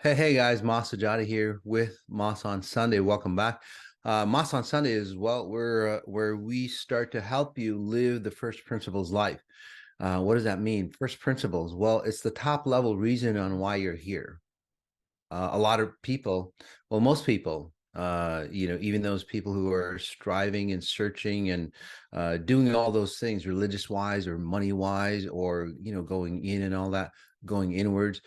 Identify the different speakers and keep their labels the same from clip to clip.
Speaker 1: Hey guys, Sajady here with Moss on Sunday. Welcome back. Moss on Sunday is where we start to help you live the first principles life. What does that mean? First principles. Well, it's the top level reason on why you're here. A lot of people, well, most people, even those people who are striving and searching and doing all those things, religious wise or money wise, or going in and all that, going inwards,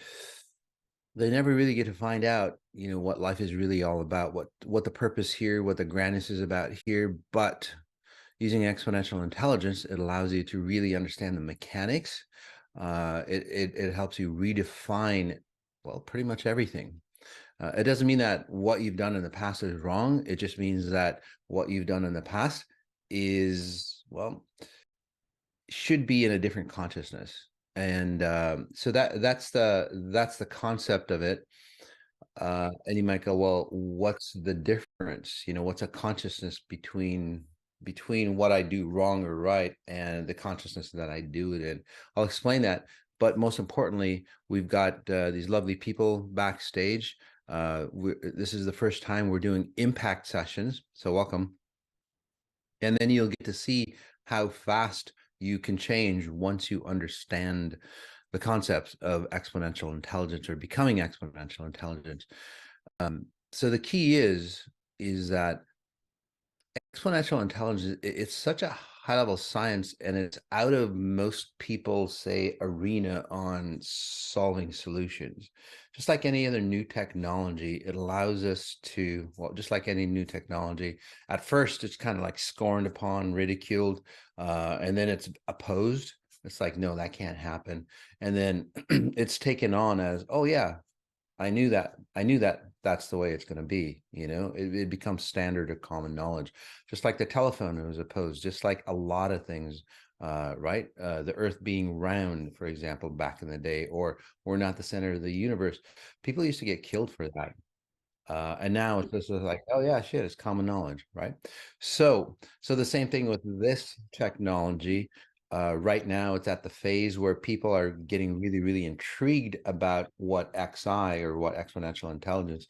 Speaker 1: they never really get to find out, what life is really all about, what the purpose here, what the grandness is about here. But using exponential intelligence, it allows you to really understand the mechanics. It helps you redefine, well, pretty much everything. It doesn't mean that what you've done in the past is wrong. It just means that what you've done in the past is, well, should be in a different consciousness. And so that's the concept of it. And you might go, well, what's the difference? What's a consciousness between what I do wrong or right and the consciousness that I do it in? I'll explain that. But most importantly, we've got these lovely people backstage. This is the first time we're doing impact sessions, so welcome. And then you'll get to see how fast you can change once you understand the concepts of exponential intelligence or becoming exponential intelligence. So the key is that exponential intelligence, it's such a high level science, and it's out of most people's, say, arena on solving solutions. Just like any other new technology, it allows us to, well, just like any new technology, at first it's kind of like scorned upon, ridiculed, and then it's opposed. It's like, no, that can't happen. And then it's taken on as, oh yeah, I knew that that's the way it's going to be. It becomes standard or common knowledge, just like the telephone was opposed, just like a lot of things, right? The earth being round, for example, back in the day, or we're not the center of the universe. People used to get killed for that. And now it's just like, oh yeah, shit, it's common knowledge, right? So the same thing with this technology. Right now, it's at the phase where people are getting really, really intrigued about what XI, or what exponential intelligence,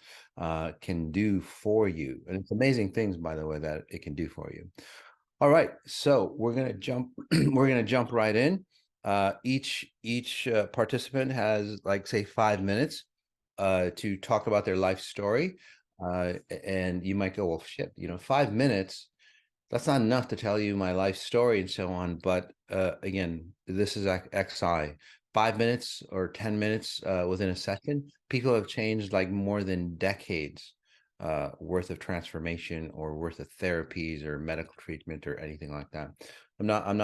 Speaker 1: can do for you. And it's amazing things, by the way, that it can do for you. All right, so we're gonna jump. We're gonna jump right in. Each participant has, like, say, 5 minutes to talk about their life story. And you might go, well, shit, 5 minutes, that's not enough to tell you my life story and so on. But again, this is XI. 5 minutes or 10 minutes within a session, people have changed like more than decades worth of transformation, or worth of therapies or medical treatment or anything like that. I'm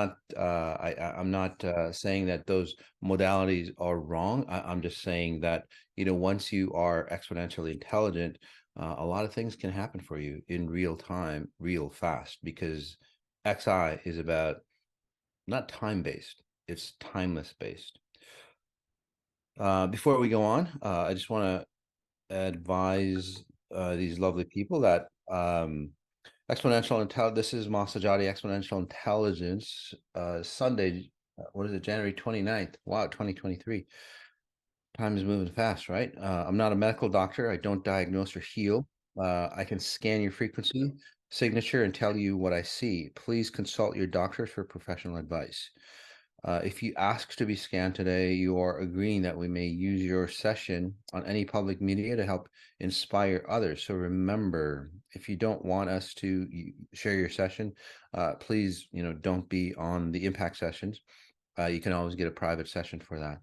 Speaker 1: not saying that those modalities are wrong. I'm just saying that, once you are exponentially intelligent, a lot of things can happen for you in real time, real fast, because XI is about not time-based, it's timeless-based. Before we go on, I just want to advise these lovely people that exponential intelligence, this is Sajady Exponential Intelligence, Sunday, what is it, January 29th. Wow, 2023. Time is moving fast, right? I'm not a medical doctor. I don't diagnose or heal. I can scan your frequency signature and tell you what I see. Please consult your doctor for professional advice. If you ask to be scanned today, you are agreeing that we may use your session on any public media to help inspire others. So remember, if you don't want us to share your session, please, don't be on the impact sessions. You can always get a private session for that.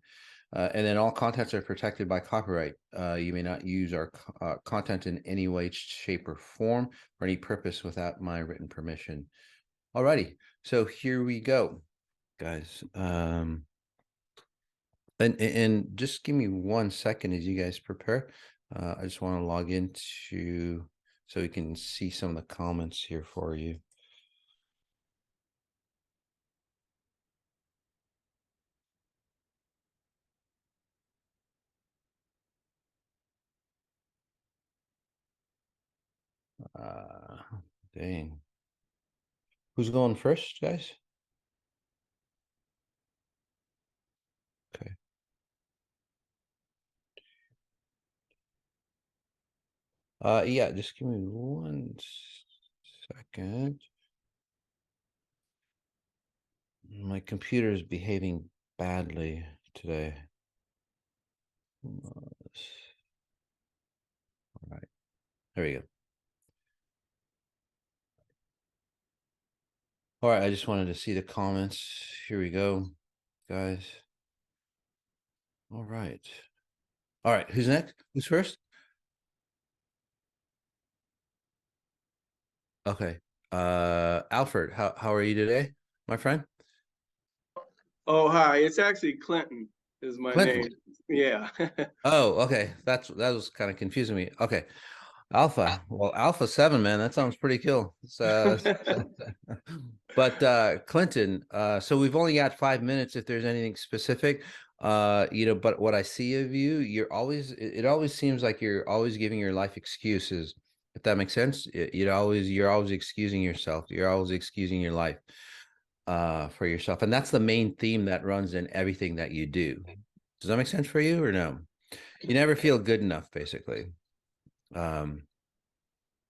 Speaker 1: And then all contents are protected by copyright. You may not use our content in any way, shape, or form for any purpose without my written permission. Alrighty, so here we go, guys. And just give me 1 second as you guys prepare. I just want to log into so we can see some of the comments here for you. Dang. Who's going first, guys? Okay. Yeah, just give me 1 second. My computer is behaving badly today. All right, there we go. All right, I just wanted to see the comments. Here we go, guys. All right. All right, who's next? Who's first? Okay. Alfred, how are you today, my friend?
Speaker 2: Oh, hi. It's actually Clinton is my
Speaker 1: Clinton.
Speaker 2: name. Yeah.
Speaker 1: Oh, okay. That was kind of confusing me. Okay. Alpha. Well, Alpha 7, man, that sounds pretty cool. But Clinton, so we've only got 5 minutes if there's anything specific. But what I see of you, it always seems like you're always giving your life excuses, if that makes sense. You're always excusing yourself. You're always excusing your life for yourself. And that's the main theme that runs in everything that you do. Does that make sense for you or no? You never feel good enough, basically. Um,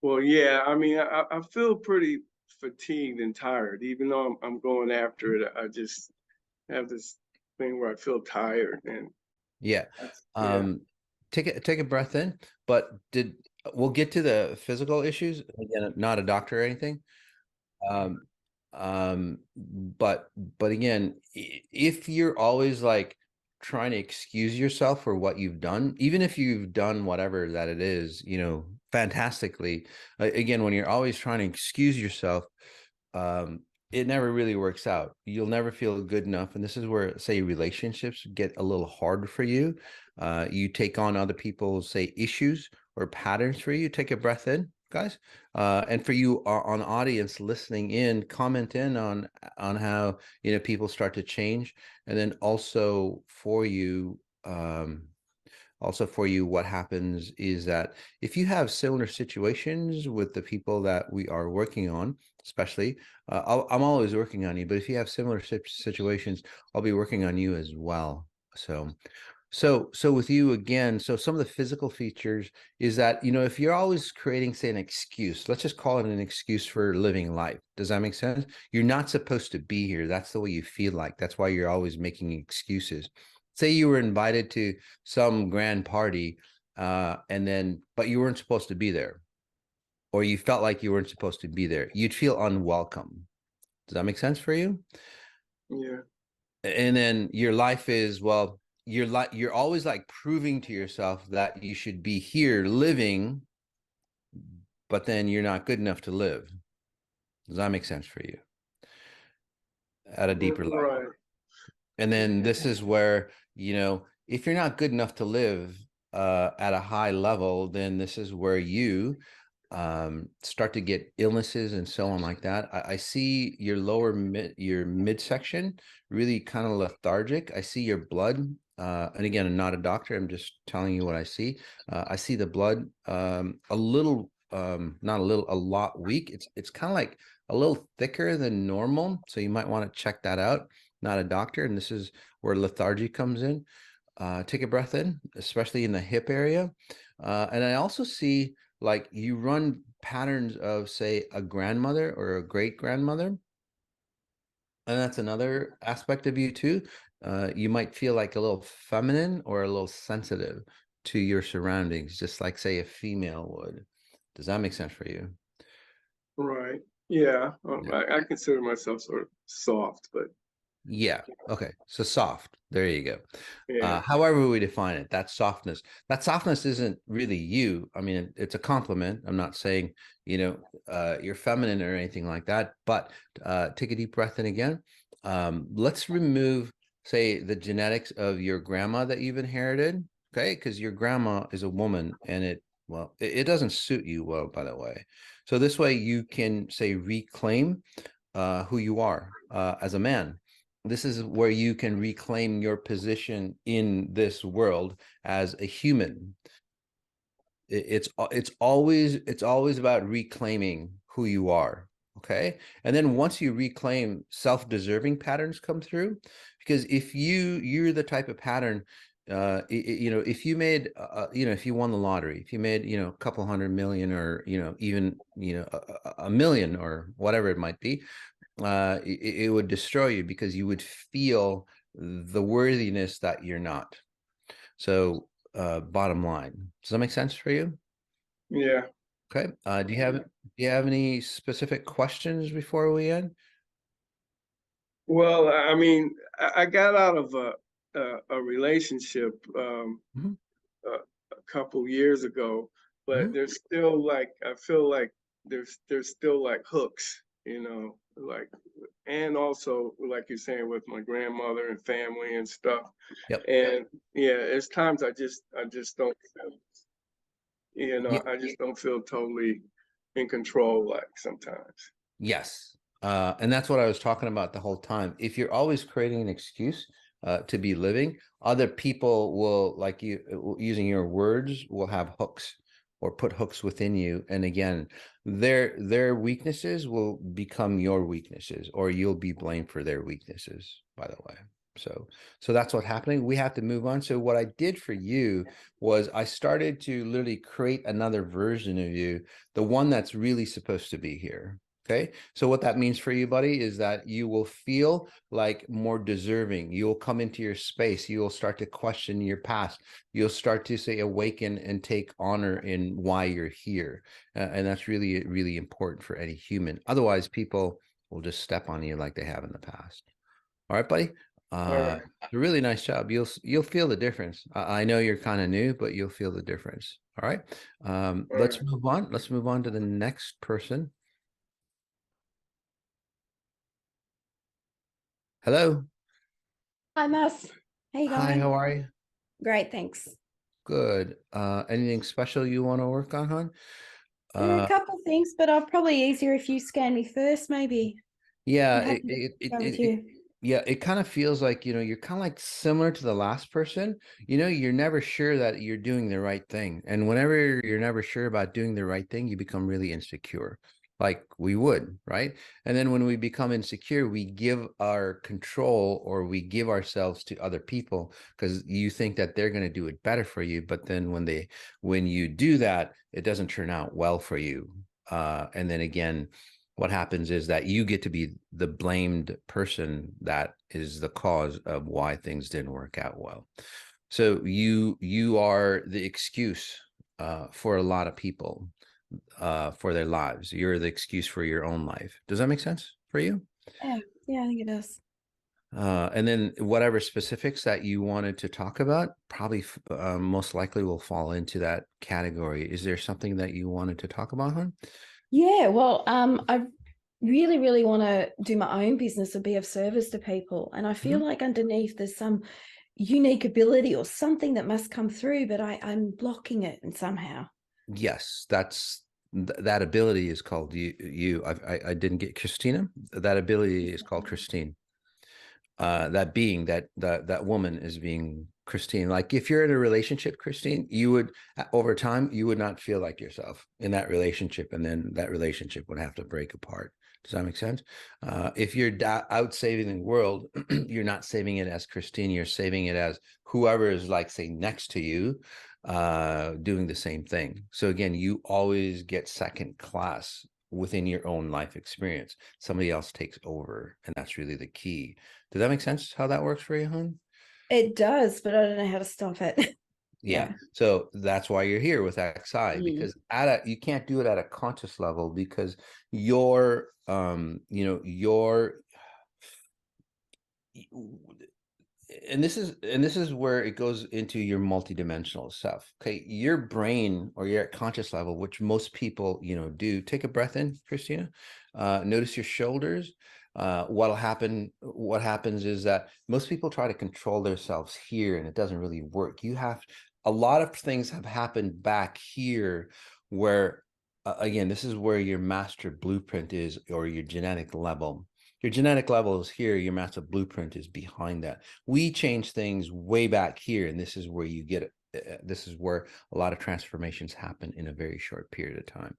Speaker 2: Well, yeah. I mean, I feel pretty fatigued and tired, even though I'm going after it. I just have this thing where I feel tired, and
Speaker 1: yeah.
Speaker 2: yeah.
Speaker 1: Take a breath in, but we'll get to the physical issues. Again, not a doctor or anything. Um, but again, if you're always like trying to excuse yourself for what you've done, even if you've done whatever that it is, fantastically, again, when you're always trying to excuse yourself, um, it never really works out. You'll never feel good enough. And this is where, say, relationships get a little hard for you. You take on other people's, say, issues or patterns for you. Take a breath in, guys. And for you on audience listening in, comment in on how people start to change. And then also for you, what happens is that if you have similar situations with the people that we are working on, especially, I'm always working on you, but if you have similar situations, I'll be working on you as well. So with you again, so some of the physical features is that, if you're always creating, say, an excuse, let's just call it an excuse for living life. Does that make sense? You're not supposed to be here. That's the way you feel like. That's why you're always making excuses. Say you were invited to some grand party, but you weren't supposed to be there, or you felt like you weren't supposed to be there. You'd feel unwelcome. Does that make sense for you?
Speaker 2: Yeah.
Speaker 1: And then your life is, well, you're always like proving to yourself that you should be here living, but then you're not good enough to live. Does that make sense for you at a deeper level?
Speaker 2: Right.
Speaker 1: And then this is where, if you're not good enough to live at a high level, then this is where you start to get illnesses and so on like that. I see your your midsection really kind of lethargic. I see your blood. And again, I'm not a doctor. I'm just telling you what I see. I see the blood a little, not a little, a lot weak. It's kind of like a little thicker than normal. So you might want to check that out. Not a doctor. And this is where lethargy comes in. Take a breath in, especially in the hip area. And I also see like you run patterns of, say, a grandmother or a great grandmother. And that's another aspect of you too. You might feel like a little feminine or a little sensitive to your surroundings, just like, say, a female would. Does that make sense for you?
Speaker 2: Right. Yeah.
Speaker 1: Yeah.
Speaker 2: I consider myself sort of soft, but
Speaker 1: Yeah. Okay. So soft. There you go.
Speaker 2: yeah.
Speaker 1: However we define it, that softness. That softness isn't really you. I mean, it's a compliment. I'm not saying, you're feminine or anything like that. But take a deep breath in again. Let's remove, say, the genetics of your grandma that you've inherited. Okay, because your grandma is a woman, and it doesn't suit you well, by the way. So this way you can say reclaim who you are as a man. This is where you can reclaim your position in this world as a human. It's always about reclaiming who you are. Okay, and then once you reclaim, self-deserving patterns come through, because if you're the type of pattern, if you made if you won the lottery, if you made a couple hundred million, or even a million, or whatever it might be, it would destroy you, because you would feel the worthiness that you're not. So bottom line, does that make sense for you?
Speaker 2: Yeah.
Speaker 1: Okay. Do you have any specific questions before we end?
Speaker 2: Well, I mean, I got out of a relationship
Speaker 1: Mhm,
Speaker 2: a couple years ago, but
Speaker 1: mhm.
Speaker 2: there's still like I feel like there's still like hooks, like, and also like you're saying with my grandmother and family and stuff.
Speaker 1: Yep.
Speaker 2: And yeah, it's times I just don't feel,
Speaker 1: Ye-
Speaker 2: I just don't feel totally in control like sometimes.
Speaker 1: Yes. And that's what I was talking about the whole time. If you're always creating an excuse to be living, other people will, like you, using your words, will have hooks, or put hooks within you. And again, their weaknesses will become your weaknesses, or you'll be blamed for their weaknesses, by the way. So that's what's happening. We have to move on. So what I did for you was I started to literally create another version of you, the one that's really supposed to be here. Okay. So what that means for you, buddy, is that you will feel like more deserving. You'll come into your space. You will start to question your past. You'll start to say awaken and take honor in why you're here. And that's really, really important for any human. Otherwise, people will just step on you like they have in the past. All right, buddy.
Speaker 2: All right.
Speaker 1: A really nice job. You'll feel the difference. I know you're kind of new, but you'll feel the difference. All right.
Speaker 2: All
Speaker 1: Let's
Speaker 2: right.
Speaker 1: move on. Let's move on to the next person. Hello.
Speaker 3: Hi, Mas. How you
Speaker 1: Hi,
Speaker 3: going?
Speaker 1: how are you?
Speaker 3: Great, thanks.
Speaker 1: Good. Anything special you want to work on, hon?
Speaker 3: A couple things, but I'll probably easier if you scan me first, maybe.
Speaker 1: Yeah,
Speaker 3: I'm happy to go with you.
Speaker 1: yeah, it kind of feels like, you're kind of like similar to the last person. You're never sure that you're doing the right thing. And whenever you're never sure about doing the right thing, you become really insecure. Like we would, right? And then when we become insecure, we give our control, or we give ourselves to other people, because you think that they're going to do it better for you. But then when you do that, it doesn't turn out well for you. And then again, what happens is that you get to be the blamed person that is the cause of why things didn't work out well. So you are the excuse for a lot of people for their lives. You're the excuse for your own life. Does that make sense for you?
Speaker 3: Yeah, yeah, I think it does.
Speaker 1: And then whatever specifics that you wanted to talk about probably most likely will fall into that category. Is there something that you wanted to talk about, hon?
Speaker 3: Yeah, well, I really, really want to do my own business and be of service to people. And I feel like underneath there's some unique ability or something that must come through, but I'm blocking it and somehow.
Speaker 1: Yes, that ability is called you. I didn't get Christina. That ability is called Christine. That being, that woman is being Christine. Like if you're in a relationship, Christine, you would, over time, you would not feel like yourself in that relationship, and then that relationship would have to break apart. Does that make sense? If you're out saving the world, you're not saving it as Christine. You're saving it as whoever is, like, say, next to you, doing the same thing. So again, you always get second class within your own life experience. Somebody else takes over, and that's really the key. Does that make sense how that works for you, hon?
Speaker 3: It does, but I don't know how to stop it.
Speaker 1: Yeah. So that's why you're here with XI, because you can't do it at a conscious level, because your and this is where it goes into your multidimensional self. Okay, your brain, or you're at conscious level, which most people do. Take a breath in, Christina. Notice your shoulders. What happens is that most people try to control themselves here, and it doesn't really work. A lot of things have happened back here, where again, this is where your master blueprint is, or your genetic level. Your genetic level is here. Your master blueprint is behind that. We change things way back here, and this is where you get it. This is where a lot of transformations happen in a very short period of time.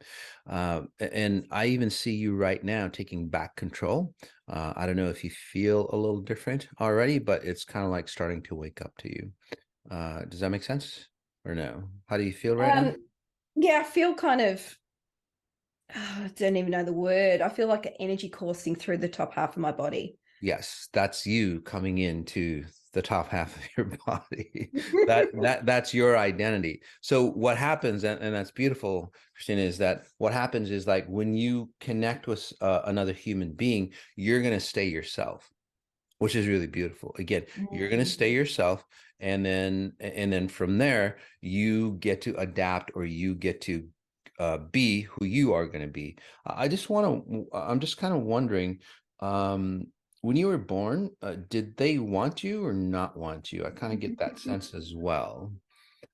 Speaker 1: And I even see you right now taking back control. I don't know if you feel a little different already, but it's kind of like starting to wake up to you. Does that make sense or no? How do you feel right now?
Speaker 3: Yeah, I feel kind of, I don't even know the word. I feel like an energy coursing through the top half of my body.
Speaker 1: Yes, that's you coming into the top half of your body. That's your identity. So what happens, and that's beautiful, Christina, is that what happens is, like, when you connect with another human being, you're going to stay yourself, which is really beautiful. Again, you're going to stay yourself, and then from there you get to adapt, or you get to be who you are going to be. I'm just kind of wondering, when you were born, did they want you or not want you? I kind of get that sense as well.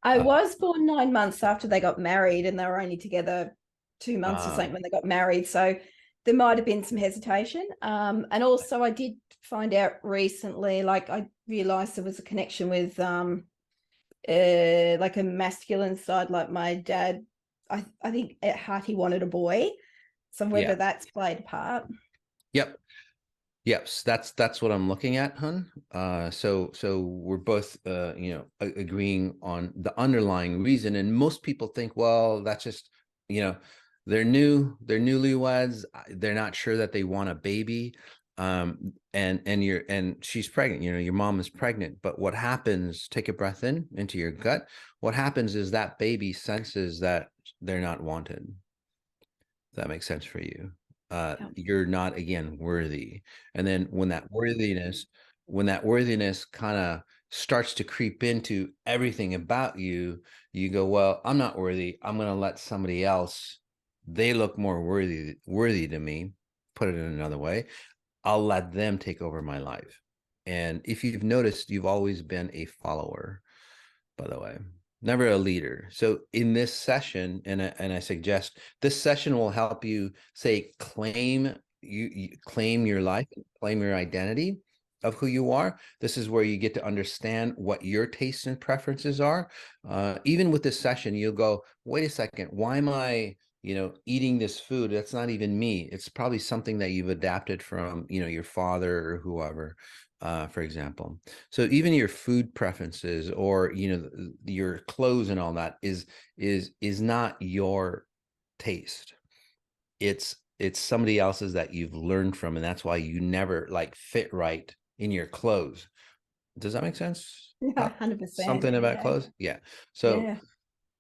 Speaker 3: I was born 9 months after they got married, and they were only together 2 months or something when they got married. So there might have been some hesitation. And also I did find out recently, like, I realized there was a connection with like a masculine side, like my dad. I think at heart he wanted a boy. So whether that's played a part.
Speaker 1: Yep. Yes, that's what I'm looking at, hun. So we're both agreeing on the underlying reason, and most people think, well, that's just, they're newlyweds, they're not sure that they want a baby, and she's pregnant, your mom is pregnant. But what happens, take a breath in into your gut, what happens is that baby senses that they're not wanted. Does that make sense for you? You're not, again, worthy. And then when that worthiness kind of starts to creep into everything about you, you go, well, I'm not worthy. I'm going to let somebody else, they look more worthy to me. Put it in another way, I'll let them take over my life. And if you've noticed, you've always been a follower, by the way, never a leader. So in this session, and I suggest this session will help you claim claim your life, claim your identity of who you are. This is where you get to understand what your tastes and preferences are. Even with this session, you'll go, wait a second, why am I eating this food? That's not even me. It's probably something that you've adapted from your father or whoever, for example. So even your food preferences, or your clothes and all that is not your taste. It's somebody else's that you've learned from, and that's why you never fit right in your clothes. Does that make sense?
Speaker 3: Yeah, 100%.
Speaker 1: Something about clothes? Yeah.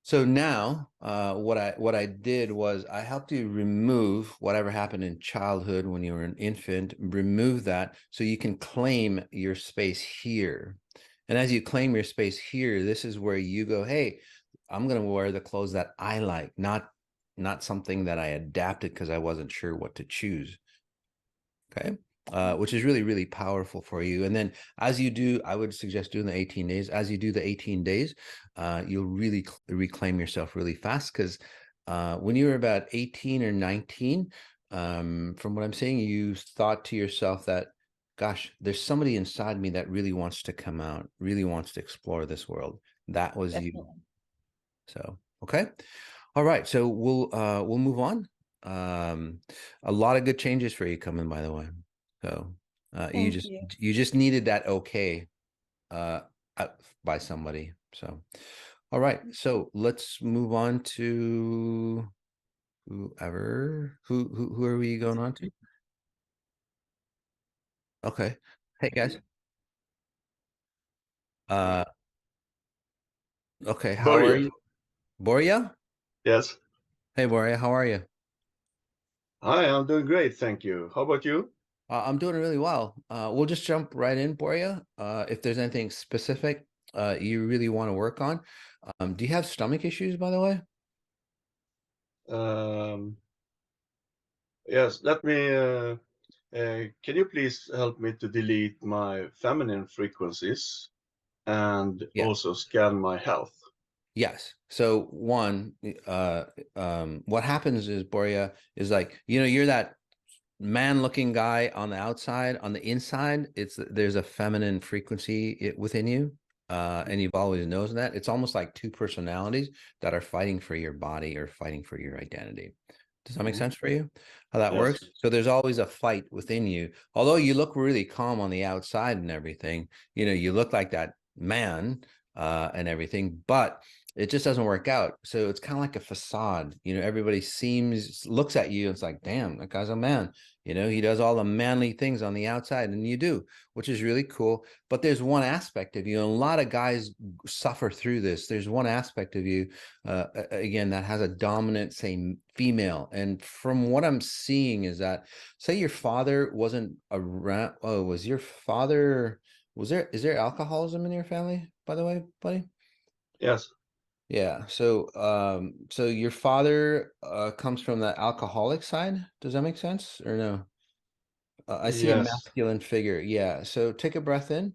Speaker 1: So now, what I did was I helped you remove whatever happened in childhood when you were an infant, remove that so you can claim your space here. And as you claim your space here, this is where you go, hey, I'm going to wear the clothes that I like, not something that I adapted because I wasn't sure what to choose. Okay. Which is really, really powerful for you. And then as you do, I would suggest doing the 18 days. As you do the 18 days, you'll really reclaim yourself really fast, because when you were about 18 or 19, from what I'm saying, you thought to yourself that, gosh, there's somebody inside me that really wants to come out, really wants to explore this world. That was you. So, okay. All right. So we'll move on. A lot of good changes for you coming, by the way. So you just needed that okay by somebody. So all right, so let's move on to whoever. Who are we going on to? Okay. Hey guys. Okay, how are
Speaker 4: Börje.
Speaker 1: you? Boria?
Speaker 4: Yes.
Speaker 1: Hey, Boria, how are you?
Speaker 4: Hi, I'm doing great, thank you. How about you?
Speaker 1: I'm doing really well. We'll just jump right in, Boria. If there's anything specific you really want to work on. Do you have stomach issues, by the way?
Speaker 4: Yes, let me. Can you please help me to delete my feminine frequencies and
Speaker 1: Yeah.
Speaker 4: also scan my health?
Speaker 1: Yes. So one, what happens is, Boria, is like, you're that man-looking guy on the outside. On the inside, there's a feminine frequency within you. And you've always known that. It's almost like two personalities that are fighting for your body or fighting for your identity. Does that make sense for you? How that
Speaker 4: Yes.
Speaker 1: works? So there's always a fight within you. Although you look really calm on the outside and everything, you look like that man and everything, but it just doesn't work out. So it's kind of like a facade. Everybody looks at you and it's like, damn, that guy's a man. He does all the manly things on the outside, and you do, which is really cool. But there's one aspect of you, and a lot of guys suffer through this. There's one aspect of you, again, that has a dominant, say, female. And from what I'm seeing is that, say your father wasn't around. Oh, is there alcoholism in your family, by the way, buddy?
Speaker 4: Yes.
Speaker 1: Yeah. So your father comes from the alcoholic side. Does that make sense or no? I see a
Speaker 4: Yes.
Speaker 1: masculine figure. Yeah. So take a breath in.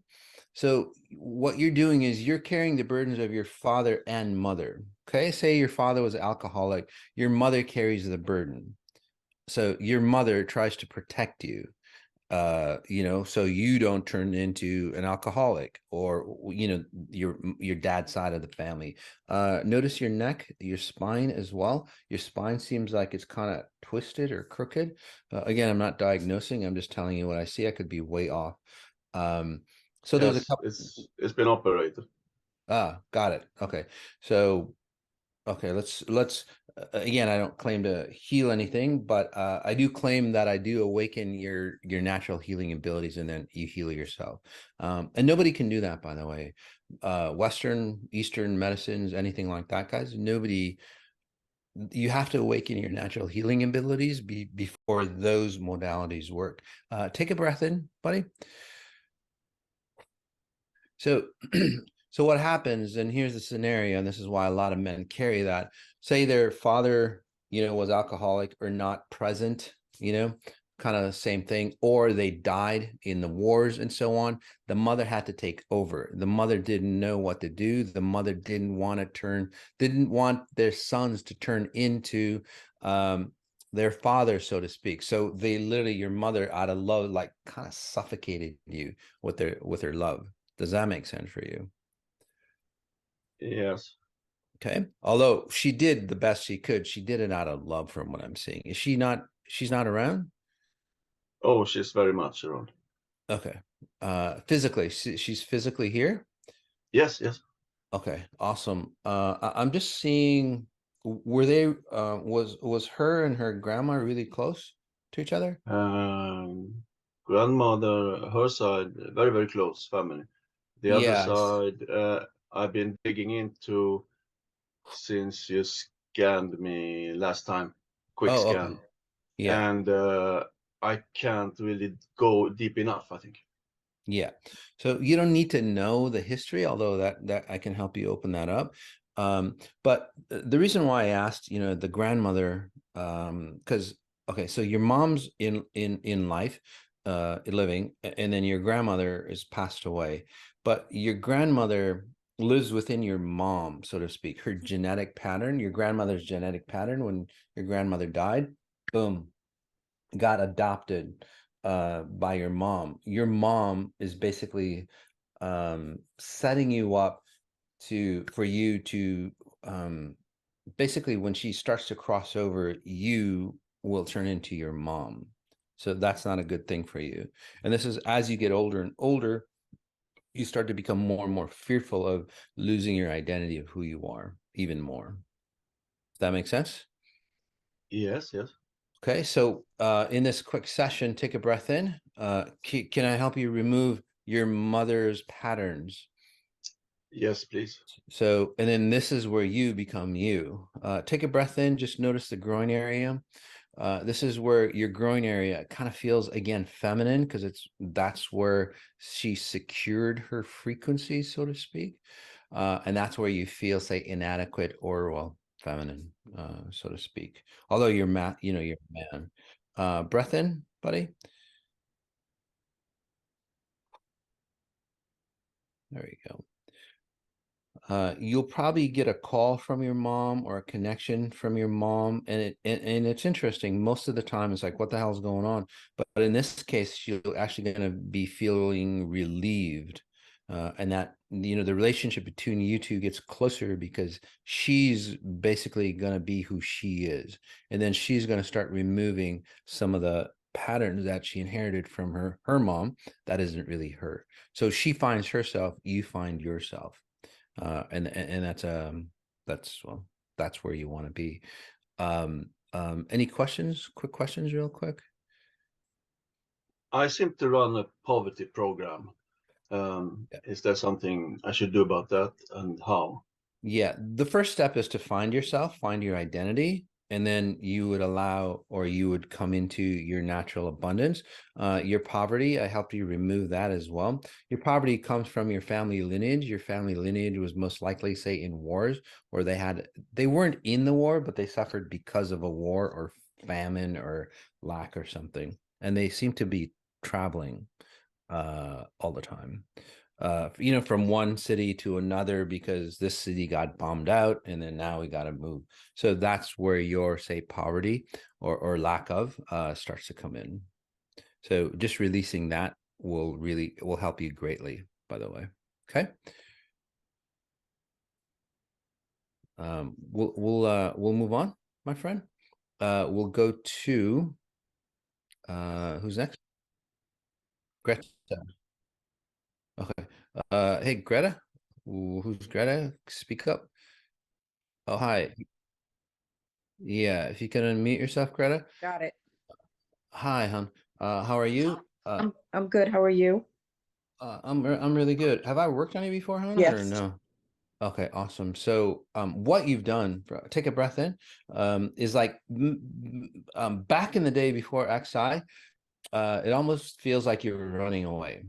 Speaker 1: So what you're doing is you're carrying the burdens of your father and mother. Okay. Say your father was alcoholic, your mother carries the burden. So your mother tries to protect you, so you don't turn into an alcoholic, or your dad's side of the family. Notice your neck, your spine as well. Your spine seems like it's kind of twisted or crooked. Again, I'm not diagnosing, I'm just telling you what I see. I could be way off. So there's a
Speaker 4: Yes.
Speaker 1: couple.
Speaker 4: It's been operated.
Speaker 1: Got it. Okay. So okay, let's again, I don't claim to heal anything, but I do claim that I do awaken your natural healing abilities, and then you heal yourself. And nobody can do that, by the way. Western, Eastern medicines, anything like that, guys, you have to awaken your natural healing abilities before those modalities work. Take a breath in, buddy. So, so what happens, and here's the scenario, and this is why a lot of men carry that. Say their father, was alcoholic or not present, kind of the same thing, or they died in the wars and so on. The mother had to take over. The mother didn't know what to do. The mother didn't want their sons to turn into their father, so to speak. So they literally, your mother, out of love, like kind of suffocated you with her love. Does that make sense for you?
Speaker 4: Yes.
Speaker 1: Okay. Although she did the best she could, she did it out of love from what I'm seeing. She's not around?
Speaker 4: Oh, she's very much around.
Speaker 1: Okay. Physically, she's physically here?
Speaker 4: Yes. Yes.
Speaker 1: Okay. Awesome. I'm just seeing, were they, was her and her grandma really close to each other?
Speaker 4: Grandmother, her side, very, very close family. The other
Speaker 1: Yes.
Speaker 4: side, I've been digging into since you scanned me last time, quick
Speaker 1: Oh, okay.
Speaker 4: scan,
Speaker 1: Yeah.
Speaker 4: and I can't really go deep enough, I think.
Speaker 1: Yeah. So you don't need to know the history, although that I can help you open that up. But the reason why I asked, the grandmother, because okay, so your mom's in life, living, and then your grandmother is passed away, but your grandmother lives within your mom, so to speak, her genetic pattern, your grandmother's genetic pattern. When your grandmother died, boom, got adopted by your mom. Your mom is basically setting you up for you to basically, when she starts to cross over, you will turn into your mom. So that's not a good thing for you. And this is as you get older and older, you start to become more and more fearful of losing your identity of who you are even more. Does that make sense?
Speaker 4: Yes, yes.
Speaker 1: Okay, so in this quick session, take a breath in. Can I help you remove your mother's patterns?
Speaker 4: Yes, please.
Speaker 1: So, and then this is where you become you. Take a breath in, just notice the groin area. This is where your groin area kind of feels, again, feminine, because that's where she secured her frequency, so to speak. And that's where you feel, say, inadequate or, well, feminine, so to speak. Although you're you're a man. Breath in, buddy. There you go. You'll probably get a call from your mom or a connection from your mom, and it's interesting. Most of the time, it's like, what the hell's going on? But in this case, you're actually going to be feeling relieved, and that the relationship between you two gets closer because she's basically going to be who she is, and then she's going to start removing some of the patterns that she inherited from her mom that isn't really her. So she finds herself, you find yourself. And that's where you want to be. Any questions? Quick questions, real quick.
Speaker 4: I seem to run a poverty program. Is there something I should do about that, and how?
Speaker 1: Yeah, the first step is to find yourself, find your identity, and then you would allow, or you would come into your natural abundance. Your poverty, I help you remove that as well. Your poverty comes from your family lineage. Your family lineage was most likely, say, in wars, or they weren't in the war, but they suffered because of a war or famine or lack or something. And they seem to be traveling all the time. From one city to another because this city got bombed out, and then now we got to move. So that's where your, say, poverty or lack of starts to come in. So just releasing that will help you greatly, by the way. Okay. We'll move on, my friend. We'll go to who's next? Greta. Okay. Hey, Greta. Who's Greta? Speak up. Oh, hi. Yeah, if you can unmute yourself, Greta.
Speaker 5: Got it.
Speaker 1: Hi, hon. How are you?
Speaker 5: I'm good. How are you?
Speaker 1: I'm really good. Have I worked on you before, hon, or
Speaker 5: Yes.
Speaker 1: no? Okay, awesome. So, what you've done, take a breath in, is like back in the day before XI, it almost feels like you're running away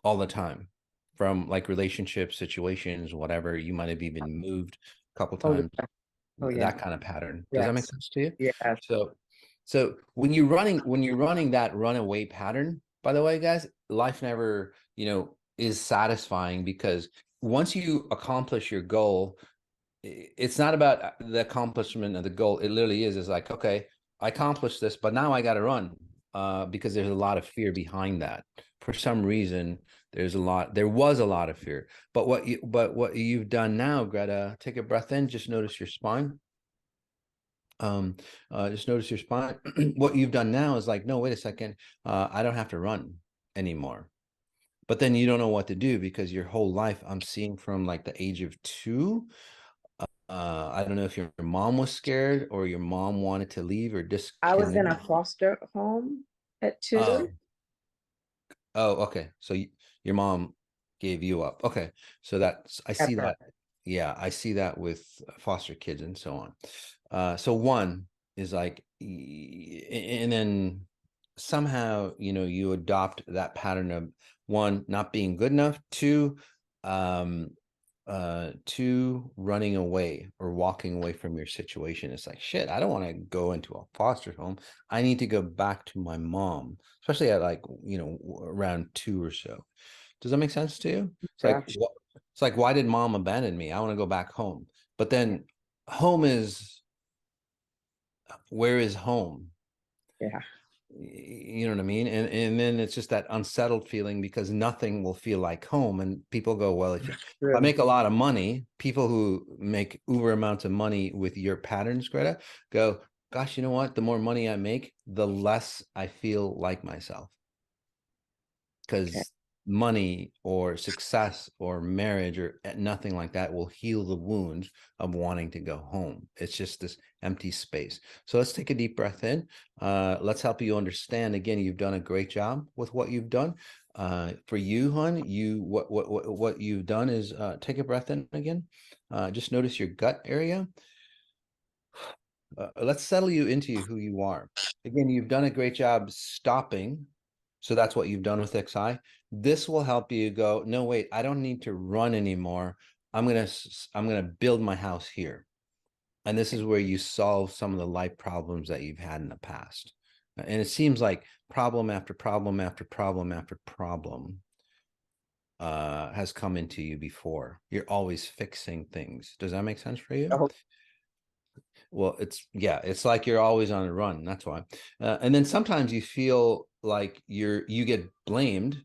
Speaker 1: all the time from like relationships, situations, whatever. You might have even moved a couple
Speaker 5: Oh
Speaker 1: times.
Speaker 5: yeah. Oh yeah.
Speaker 1: That kind of pattern. Does that make
Speaker 5: Yes.
Speaker 1: sense to you?
Speaker 5: Yes.
Speaker 1: So when you're running that runaway pattern, by the way, guys, life never, is satisfying, because once you accomplish your goal, it's not about the accomplishment of the goal. It literally is like, okay, I accomplished this, but now I got to run, because there's a lot of fear behind that. For some reason, there was a lot of fear. But what you've done now, Greta, take a breath in, just notice your spine. Just notice your spine. What you've done now is like, no, wait a second, I don't have to run anymore. But then you don't know what to do, because your whole life, I'm seeing from like the age of 2. I don't know if your mom was scared or your mom wanted to leave or
Speaker 5: I was in
Speaker 1: disconnect.
Speaker 5: a foster home at 2.
Speaker 1: Oh, okay. So your mom gave you up. Okay. So I see
Speaker 5: Ever.
Speaker 1: that. Yeah, I see that with foster kids and so on. So one is like, and then somehow, you adopt that pattern of, one, not being good enough, two, running away or walking away from your situation. It's like, shit, I don't want to go into a foster home. I need to go back to my mom, especially at like, around 2 or so. Does that make sense to you?
Speaker 5: Gotcha.
Speaker 1: It's like, why did mom abandon me? I want to go back home. But then home is, where is home?
Speaker 5: Yeah.
Speaker 1: You know what I mean? And then it's just that unsettled feeling, because nothing will feel like home. And people go, well, if I make a lot of money, people who make uber amounts of money with your patterns, Greta, go, gosh, you know what? The more money I make, the less I feel like myself. Because money or success or marriage or nothing like that will heal the wounds of wanting to go home. It's just this empty space. So let's take a deep breath in. Let's help you understand. Again, you've done a great job with what you've done. For you, hon, what you've done is take a breath in again. Just notice your gut area. Let's settle you into who you are. Again, you've done a great job stopping. So that's what you've done with XI. This will help you go, no, wait, I don't need to run anymore. I'm gonna build my house here. And this is where you solve some of the life problems that you've had in the past. And it seems like problem after problem after problem after problem has come into you before. You're always fixing things. Does that make sense for you?
Speaker 5: Oh.
Speaker 1: Well, it's like you're always on a run. That's why. And then sometimes you feel like you get blamed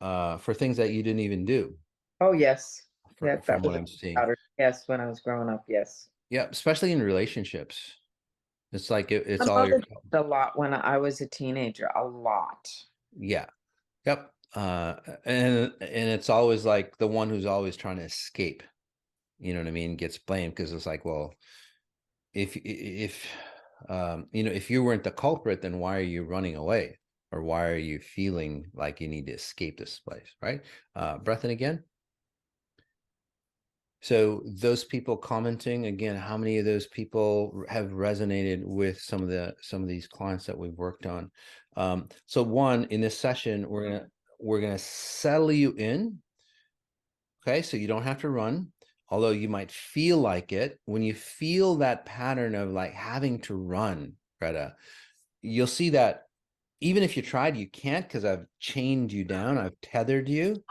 Speaker 1: for things that you didn't even do.
Speaker 5: Oh, yes. Yeah,
Speaker 1: From
Speaker 5: that
Speaker 1: what
Speaker 5: was
Speaker 1: I'm seeing.
Speaker 5: yes, when I was growing up, yes.
Speaker 1: Yeah, especially in relationships. It's like it's
Speaker 5: My
Speaker 1: all your
Speaker 5: mother did a lot when I was a teenager, a lot.
Speaker 1: yeah. Yep. And it's always like the one who's always trying to escape, you know what I mean, gets blamed, because it's like, well, if if you weren't the culprit, then why are you running away? Or why are you feeling like you need to escape this place, right? Breath in again. So those people commenting again, how many of those people have resonated with some of these clients that we've worked on? So one, in this session, we're gonna settle you in. Okay, so you don't have to run, although you might feel like it. When you feel that pattern of like having to run, Greta, you'll see that even if you tried, you can't, because I've chained you down, I've tethered you.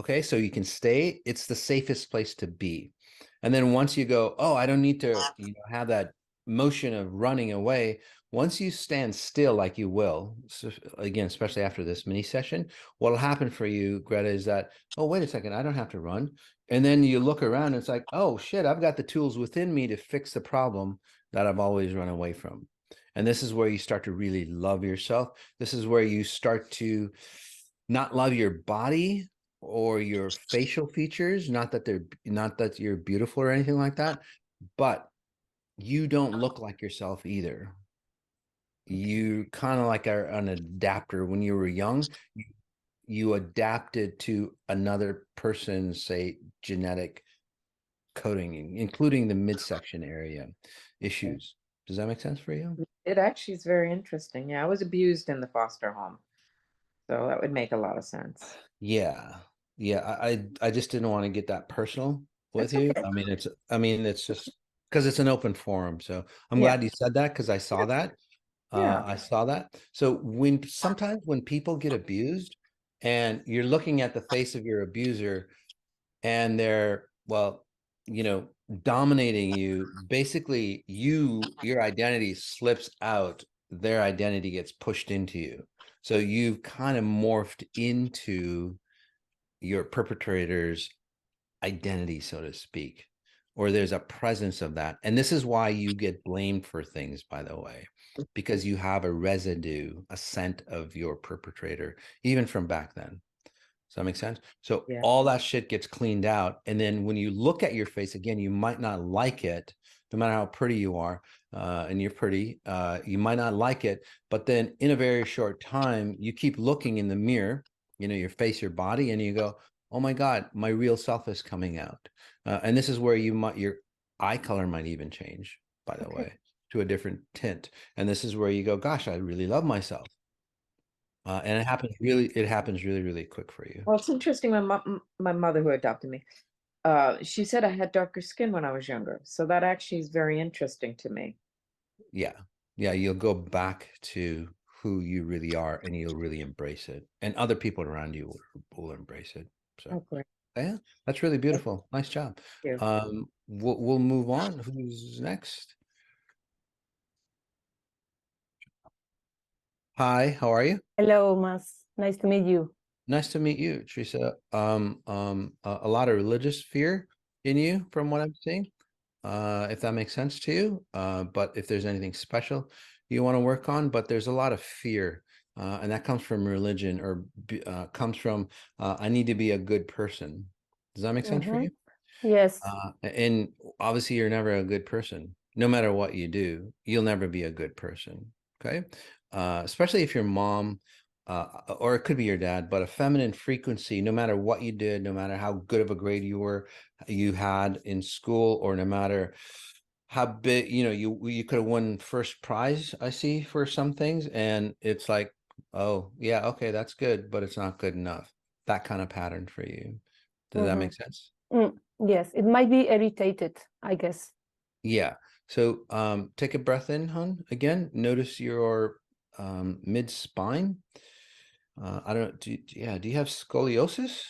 Speaker 1: Okay, so you can stay. It's the safest place to be. And then once you go, oh, I don't need to, have that motion of running away. Once you stand still, like you will, so again, especially after this mini session, what'll happen for you, Greta, is that, oh, wait a second, I don't have to run. And then you look around and it's like, oh shit, I've got the tools within me to fix the problem that I've always run away from. And this is where you start to really love yourself. This is where you start to not love your body or your facial features, not that you're beautiful or anything like that, but you don't look like yourself either. You kind of like are an adapter. When you were young, you adapted to another person's, say, genetic coding, including the midsection area issues. Does that make sense for you?
Speaker 5: It actually is very interesting. Yeah, I was abused in the foster home, so that would make a lot of sense.
Speaker 1: Yeah. I just didn't want to get that personal with
Speaker 5: That's
Speaker 1: you.
Speaker 5: okay.
Speaker 1: It's just because it's an open forum. So I'm
Speaker 5: Yeah.
Speaker 1: glad you said that, because I saw that.
Speaker 5: Yeah.
Speaker 1: I saw that. So sometimes when people get abused and you're looking at the face of your abuser and they're, well, dominating you, basically your identity slips out, their identity gets pushed into you. So you've kind of morphed into your perpetrator's identity, so to speak, or there's a presence of that. And this is why you get blamed for things, by the way, because you have a residue, a scent of your perpetrator, even from back then. Does that make sense? So
Speaker 5: Yeah.
Speaker 1: all that shit gets cleaned out. And then when you look at your face again, you might not like it, no matter how pretty you are, and you're pretty, you might not like it. But then in a very short time, you keep looking in the mirror, your face, your body, and you go, oh my God, my real self is coming out. And this is where your eye color might even change, by the way, to a different tint. And this is where you go, gosh, I really love myself. And it happens really, really quick for you.
Speaker 5: Well, it's interesting. My mother, who adopted me, she said I had darker skin when I was younger, so that actually is very interesting to me.
Speaker 1: Yeah, you'll go back to who you really are, and you'll really embrace it, and other people around you will embrace it. So
Speaker 5: Oh, great.
Speaker 1: yeah, that's really beautiful. Nice job.
Speaker 5: Thank you.
Speaker 1: We'll move on. Who's next? Hi, how are you?
Speaker 6: Hello, Mas. Nice to meet you.
Speaker 1: Nice to meet you, Teresa. A lot of religious fear in you, from what I'm seeing. If that makes sense to you. But if there's anything special you want to work on, but there's a lot of fear, and that comes from religion, or comes from I need to be a good person. Does that make sense for you?
Speaker 6: Yes.
Speaker 1: And obviously you're never a good person. No matter what you do, you'll never be a good person. Okay. Especially if your mom or it could be your dad, but a feminine frequency, no matter what you did, no matter how good of a grade you had in school, or no matter how big, you could have won first prize, I see, for some things, and it's like, oh yeah, okay, that's good, but it's not good enough. That kind of pattern for you. Does that make sense?
Speaker 6: Yes, it might be irritated, I guess.
Speaker 1: Yeah. So take a breath in, hon. Again, notice your mid spine. I don't do you have scoliosis?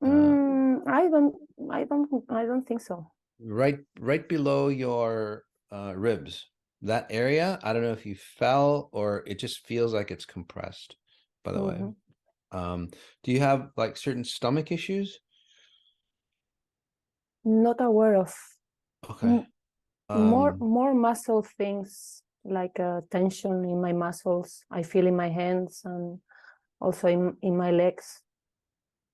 Speaker 6: I don't think so.
Speaker 1: Right below your ribs. That area, I don't know if you fell or it just feels like it's compressed, by the way. Do you have like certain stomach issues?
Speaker 6: Not aware of.
Speaker 1: Okay.
Speaker 6: More muscle things, like tension in my muscles. I feel in my hands and also in my legs.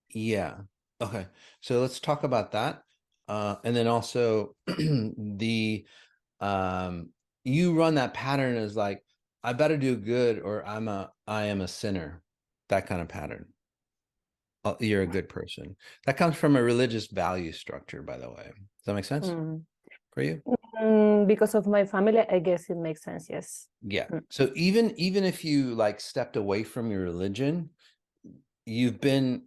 Speaker 1: Yeah. Okay. So let's talk about that. And then also the you run that pattern as like, I better do good or I am a sinner. That kind of pattern. You're a good person. That comes from a religious value structure, by the way. Does that make sense for you?
Speaker 6: Because of my family, I guess it makes sense. Yes.
Speaker 1: Yeah. So even if you like stepped away from your religion, you've been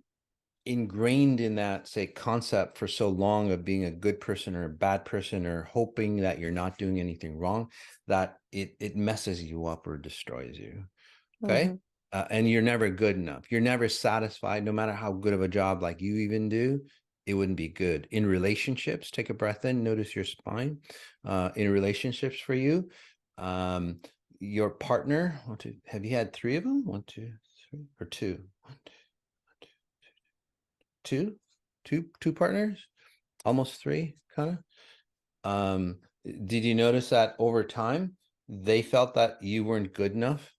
Speaker 1: ingrained in that, say, concept for so long of being a good person or a bad person or hoping that you're not doing anything wrong, that it messes you up or destroys you. Okay. And you're never good enough. You're never satisfied, no matter how good of a job like you even do, it wouldn't be good. In relationships, take a breath in, notice your spine. In relationships for you, your partner, have you had 3 of them? 1, 2, 3, or 2? 1, 2, 2 partners, almost 3, kind of. Did you notice that over time they felt that you weren't good enough,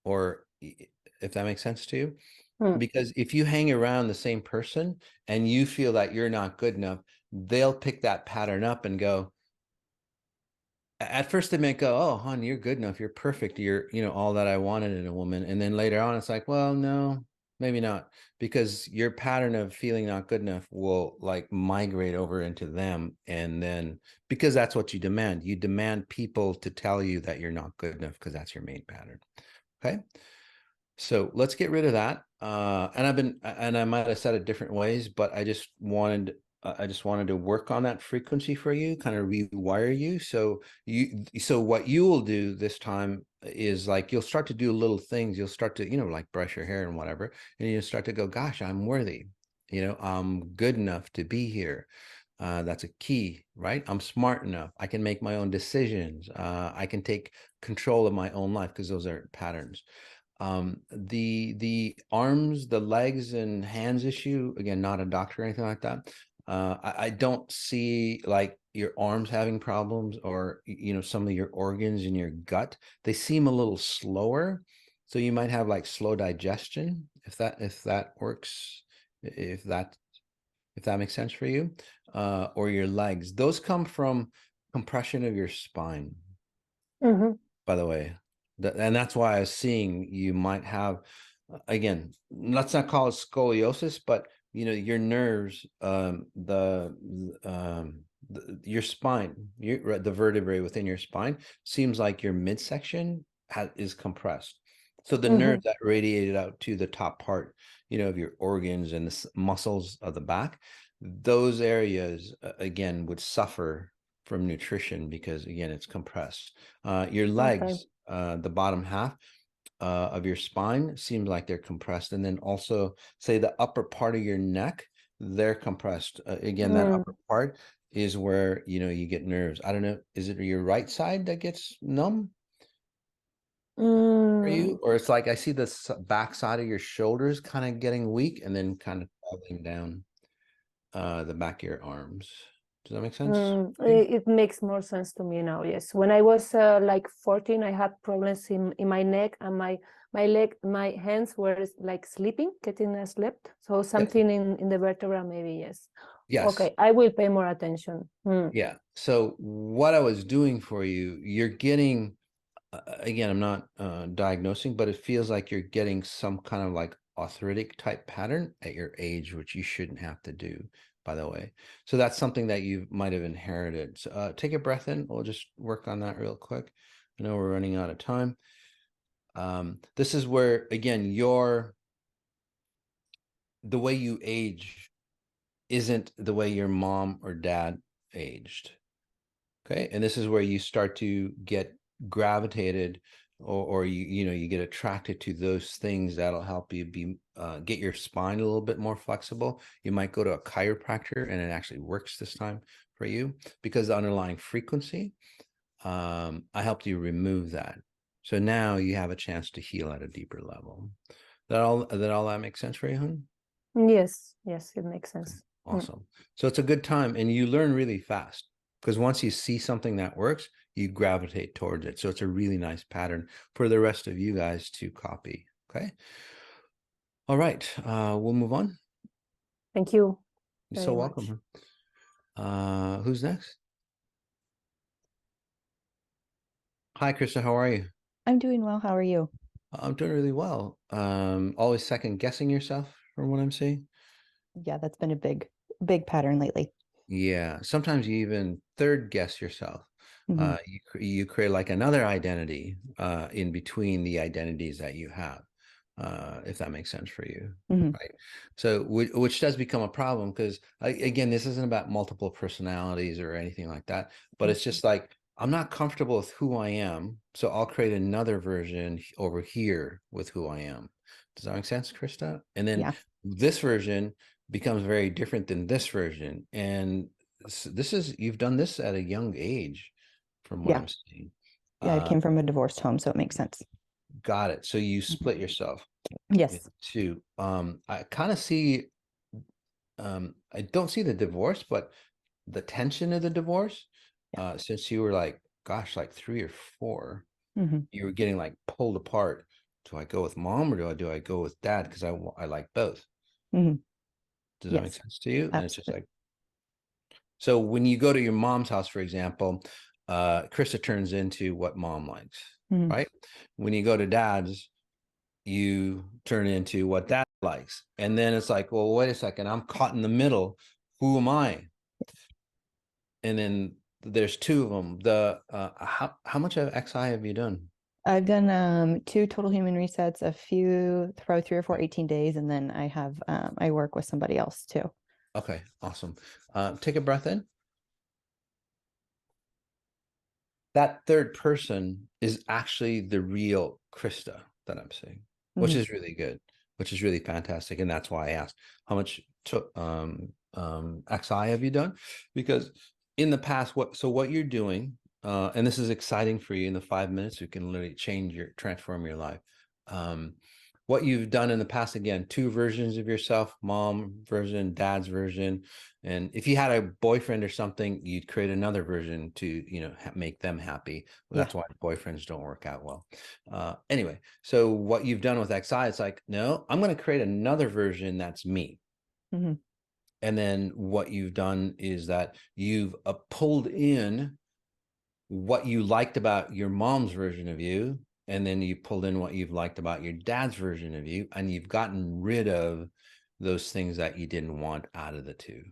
Speaker 1: or if that makes sense to you? Because if you hang around the same person and you feel that you're not good enough, they'll pick that pattern up and go, at first they may go, oh, hon, you're good enough, you're perfect, you're all that I wanted in a woman. And then later on it's like, well, no, maybe not, because your pattern of feeling not good enough will like migrate over into them. And then because that's what you demand people to tell you that you're not good enough, because that's your main pattern. Okay. So let's get rid of that. And I might have said it different ways, but I just wanted to work on that frequency for you, kind of rewire you. So what you will do this time is like, you'll start to do little things. You'll start to, like brush your hair and whatever, and you'll start to go, gosh, I'm worthy. I'm good enough to be here. That's a key, right? I'm smart enough. I can make my own decisions. I can take control of my own life, because those are patterns. The arms, the legs and hands issue, again, not a doctor or anything like that. I don't see like your arms having problems, or some of your organs in your gut. They seem a little slower, so you might have like slow digestion, if that works, if that makes sense for you. Or your legs, those come from compression of your spine, by the way. And that's why I was seeing you might have, again, let's not call it scoliosis, but your nerves, your spine, the vertebrae within your spine, seems like your midsection is compressed. So the nerve that radiated out to the top part, of your organs and the muscles of the back, those areas again would suffer from nutrition, because again, it's compressed. Your legs, the bottom half of your spine, seems like they're compressed. And then also, say, the upper part of your neck, they're compressed. Again, that upper part is where you get nerves. I don't know, is it your right side that gets numb for you? Or it's like I see the back side of your shoulders kind of getting weak, and then kind of traveling down the back of your arms. Does that make sense?
Speaker 6: It makes more sense to me now. Yes, when I was like 14, I had problems in my neck, and my leg, my hands were like getting asleep. So something in the vertebra, maybe. Yes. Okay, I will pay more attention.
Speaker 1: Yeah. So what I was doing for you, you're getting again, I'm not diagnosing, but it feels like you're getting some kind of like arthritic type pattern at your age, which you shouldn't have to do, by the way. So that's something that you might have inherited. So take a breath in. We'll just work on that real quick. I know we're running out of time. This is where, again, the way you age isn't the way your mom or dad aged. Okay. And this is where you start to get gravitated, or you get attracted to those things that'll help you get your spine a little bit more flexible. You might go to a chiropractor and it actually works this time for you because the underlying frequency, I helped you remove that. So now you have a chance to heal at a deeper level. That all makes sense for you, hon?
Speaker 6: Yes, it makes sense.
Speaker 1: Awesome. So it's a good time, and you learn really fast because once you see something that works, you gravitate towards it. So it's a really nice pattern for the rest of you guys to copy. Okay. All right. We'll move on.
Speaker 6: Thank you.
Speaker 1: You're so welcome. Who's next? Hi, Krista. How are you?
Speaker 7: I'm doing well. How are you?
Speaker 1: I'm doing really well. Always second guessing yourself from what I'm seeing.
Speaker 7: Yeah, that's been a big pattern lately.
Speaker 1: Yeah. Sometimes you even third guess yourself.
Speaker 7: Mhm.
Speaker 1: You create like another identity in between the identities that you have, if that makes sense for you.
Speaker 7: Mhm.
Speaker 1: Right. So which does become a problem because again, this isn't about multiple personalities or anything like that, but it's just like, I'm not comfortable with who I am, so I'll create another version over here with who I am. Does that make sense, Krista? And then
Speaker 7: Yeah.
Speaker 1: this version becomes very different than this version. And you've done this at a young age from what
Speaker 7: Yeah.
Speaker 1: I'm seeing.
Speaker 7: Yeah, I came from a divorced home, so it makes sense.
Speaker 1: Got it. So you split yourself
Speaker 7: Yes.
Speaker 1: into two. I kind of see, I don't see the divorce, but the tension of the divorce, since you were like, gosh, like 3 or 4,
Speaker 7: Mhm.
Speaker 1: you were getting like pulled apart. Do I go with mom or do I go with dad? Because I like both.
Speaker 7: Mhm.
Speaker 1: Does that make
Speaker 7: Yes.
Speaker 1: sense to you? And it's just
Speaker 7: Absolutely.
Speaker 1: like, so when you go to your mom's house, for example, Krista turns into what mom likes,
Speaker 7: Mhm.
Speaker 1: right? When you go to dad's, you turn into what dad likes. And then it's like, well, wait a second, I'm caught in the middle. Who am I? And then there's 2 of them. How much of XI have you done?
Speaker 7: I've done 2 total human resets, a few throughout 3 or 4
Speaker 1: Okay.
Speaker 7: 18 days, and then I have I work with somebody else too.
Speaker 1: Okay, awesome. Take a breath in. That third person is actually the real Krista that I'm seeing, which
Speaker 7: Mhm.
Speaker 1: is really good, which is really fantastic. And that's why I asked how much XI have you done? Because in the past, what you're doing, and this is exciting for you in the 5 minutes, you can literally transform your life. What you've done in the past, again, 2 versions of yourself, mom version, dad's version. And if you had a boyfriend or something, you'd create another version to, make them happy. That's why boyfriends don't work out well. Anyway, so what you've done with XI, it's like, no, I'm going to create another version that's me.
Speaker 7: Mhm.
Speaker 1: And then what you've done is that you've pulled in what you liked about your mom's version of you, and then you pulled in what you've liked about your dad's version of you, and you've gotten rid of those things that you didn't want out of the 2.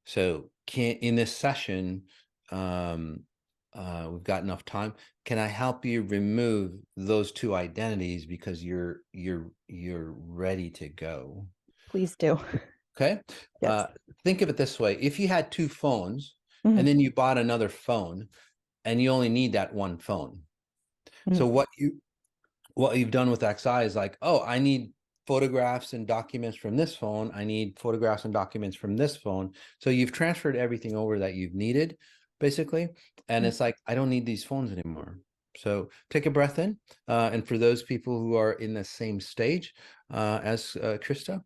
Speaker 1: So in this session, we've got enough time. Can I help you remove those 2 identities because you're ready to go?
Speaker 7: Please do.
Speaker 1: Okay.
Speaker 7: Yes.
Speaker 1: Think of it this way. If you had 2 phones
Speaker 7: Mhm.
Speaker 1: and then you bought another phone and you only need that one phone. So what you've done with XI is like, oh, I need photographs and documents from this phone. I need photographs and documents from this phone. So you've transferred everything over that you've needed, basically. And it's like, I don't need these phones anymore. So take a breath in. And for those people who are in the same stage as Krista,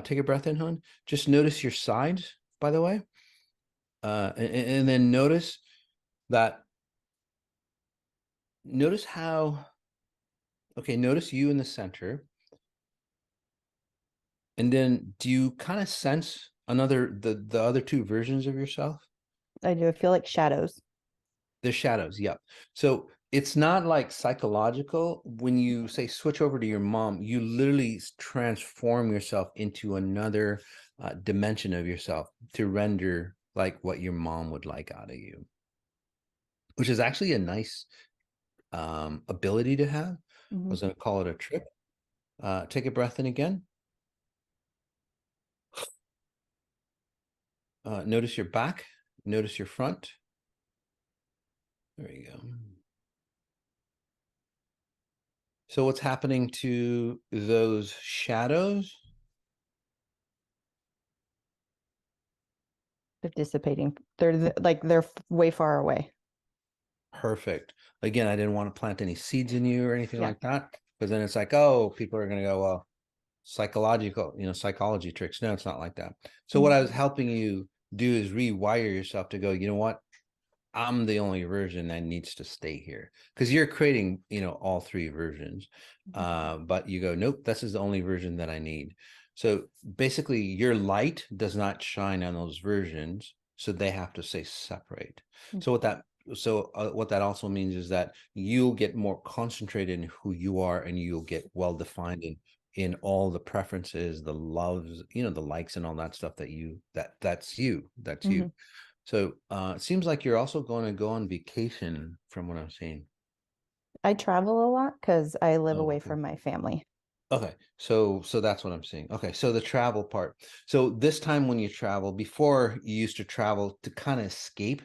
Speaker 1: take a breath in, hon. Just notice your sides, by the way. And then notice how, okay, notice you in the center. And then do you kind of sense the other 2 versions of yourself?
Speaker 7: I do feel like shadows.
Speaker 1: The shadows, yeah. So it's not like psychological. When you say switch over to your mom, you literally transform yourself into another dimension of yourself to render like what your mom would like out of you, which is actually a nice ability to have. I was going to call it a trick. Take a breath in again. Notice your back, notice your front. There you go. So what's happening to those shadows?
Speaker 7: They're dissipating. They're way far away.
Speaker 1: Perfect. Again, I didn't want to plant any seeds in you or anything
Speaker 7: Yeah.
Speaker 1: like that, because then it's like, oh, people are going to go, well, psychological, psychology tricks. No, it's not like that. So what I was helping you do is rewire yourself to go, you know what? I'm the only version that needs to stay here, because you're creating, all three versions. But you go, nope, this is the only version that I need. So basically your light does not shine on those versions. So they have to stay separate. So what that also means is that you'll get more concentrated in who you are, and you'll get well defined in all the preferences, the loves, the likes and all that stuff that's you. So it seems like you're also going to go on vacation from what I'm seeing.
Speaker 7: I travel a lot because I live
Speaker 1: Oh,
Speaker 7: away
Speaker 1: okay.
Speaker 7: from my family.
Speaker 1: Okay, so that's what I'm seeing. Okay, so the travel part. So this time when you travel, before you used to travel to kind of escape,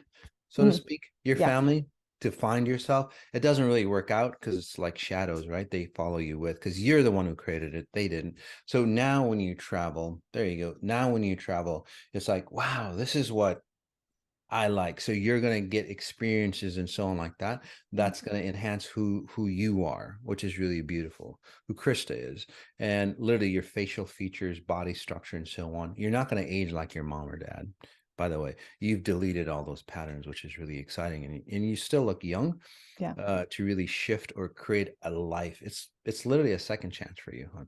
Speaker 1: so to speak, your
Speaker 7: Yeah.
Speaker 1: family, to find yourself. It doesn't really work out because it's like shadows, right? They follow you with, because you're the one who created it. They didn't. So now when you travel, there you go. Now when you travel, it's like, wow, this is what I like. So you're going to get experiences and so on like that. That's going to enhance who you are, which is really beautiful, who Krista is. And literally your facial features, body structure, and so on. You're not going to age like your mom or dad. By the way, you've deleted all those patterns, which is really exciting. And you still look young.
Speaker 7: Yeah.
Speaker 1: To really shift or create a life. It's literally a second chance for you, hon.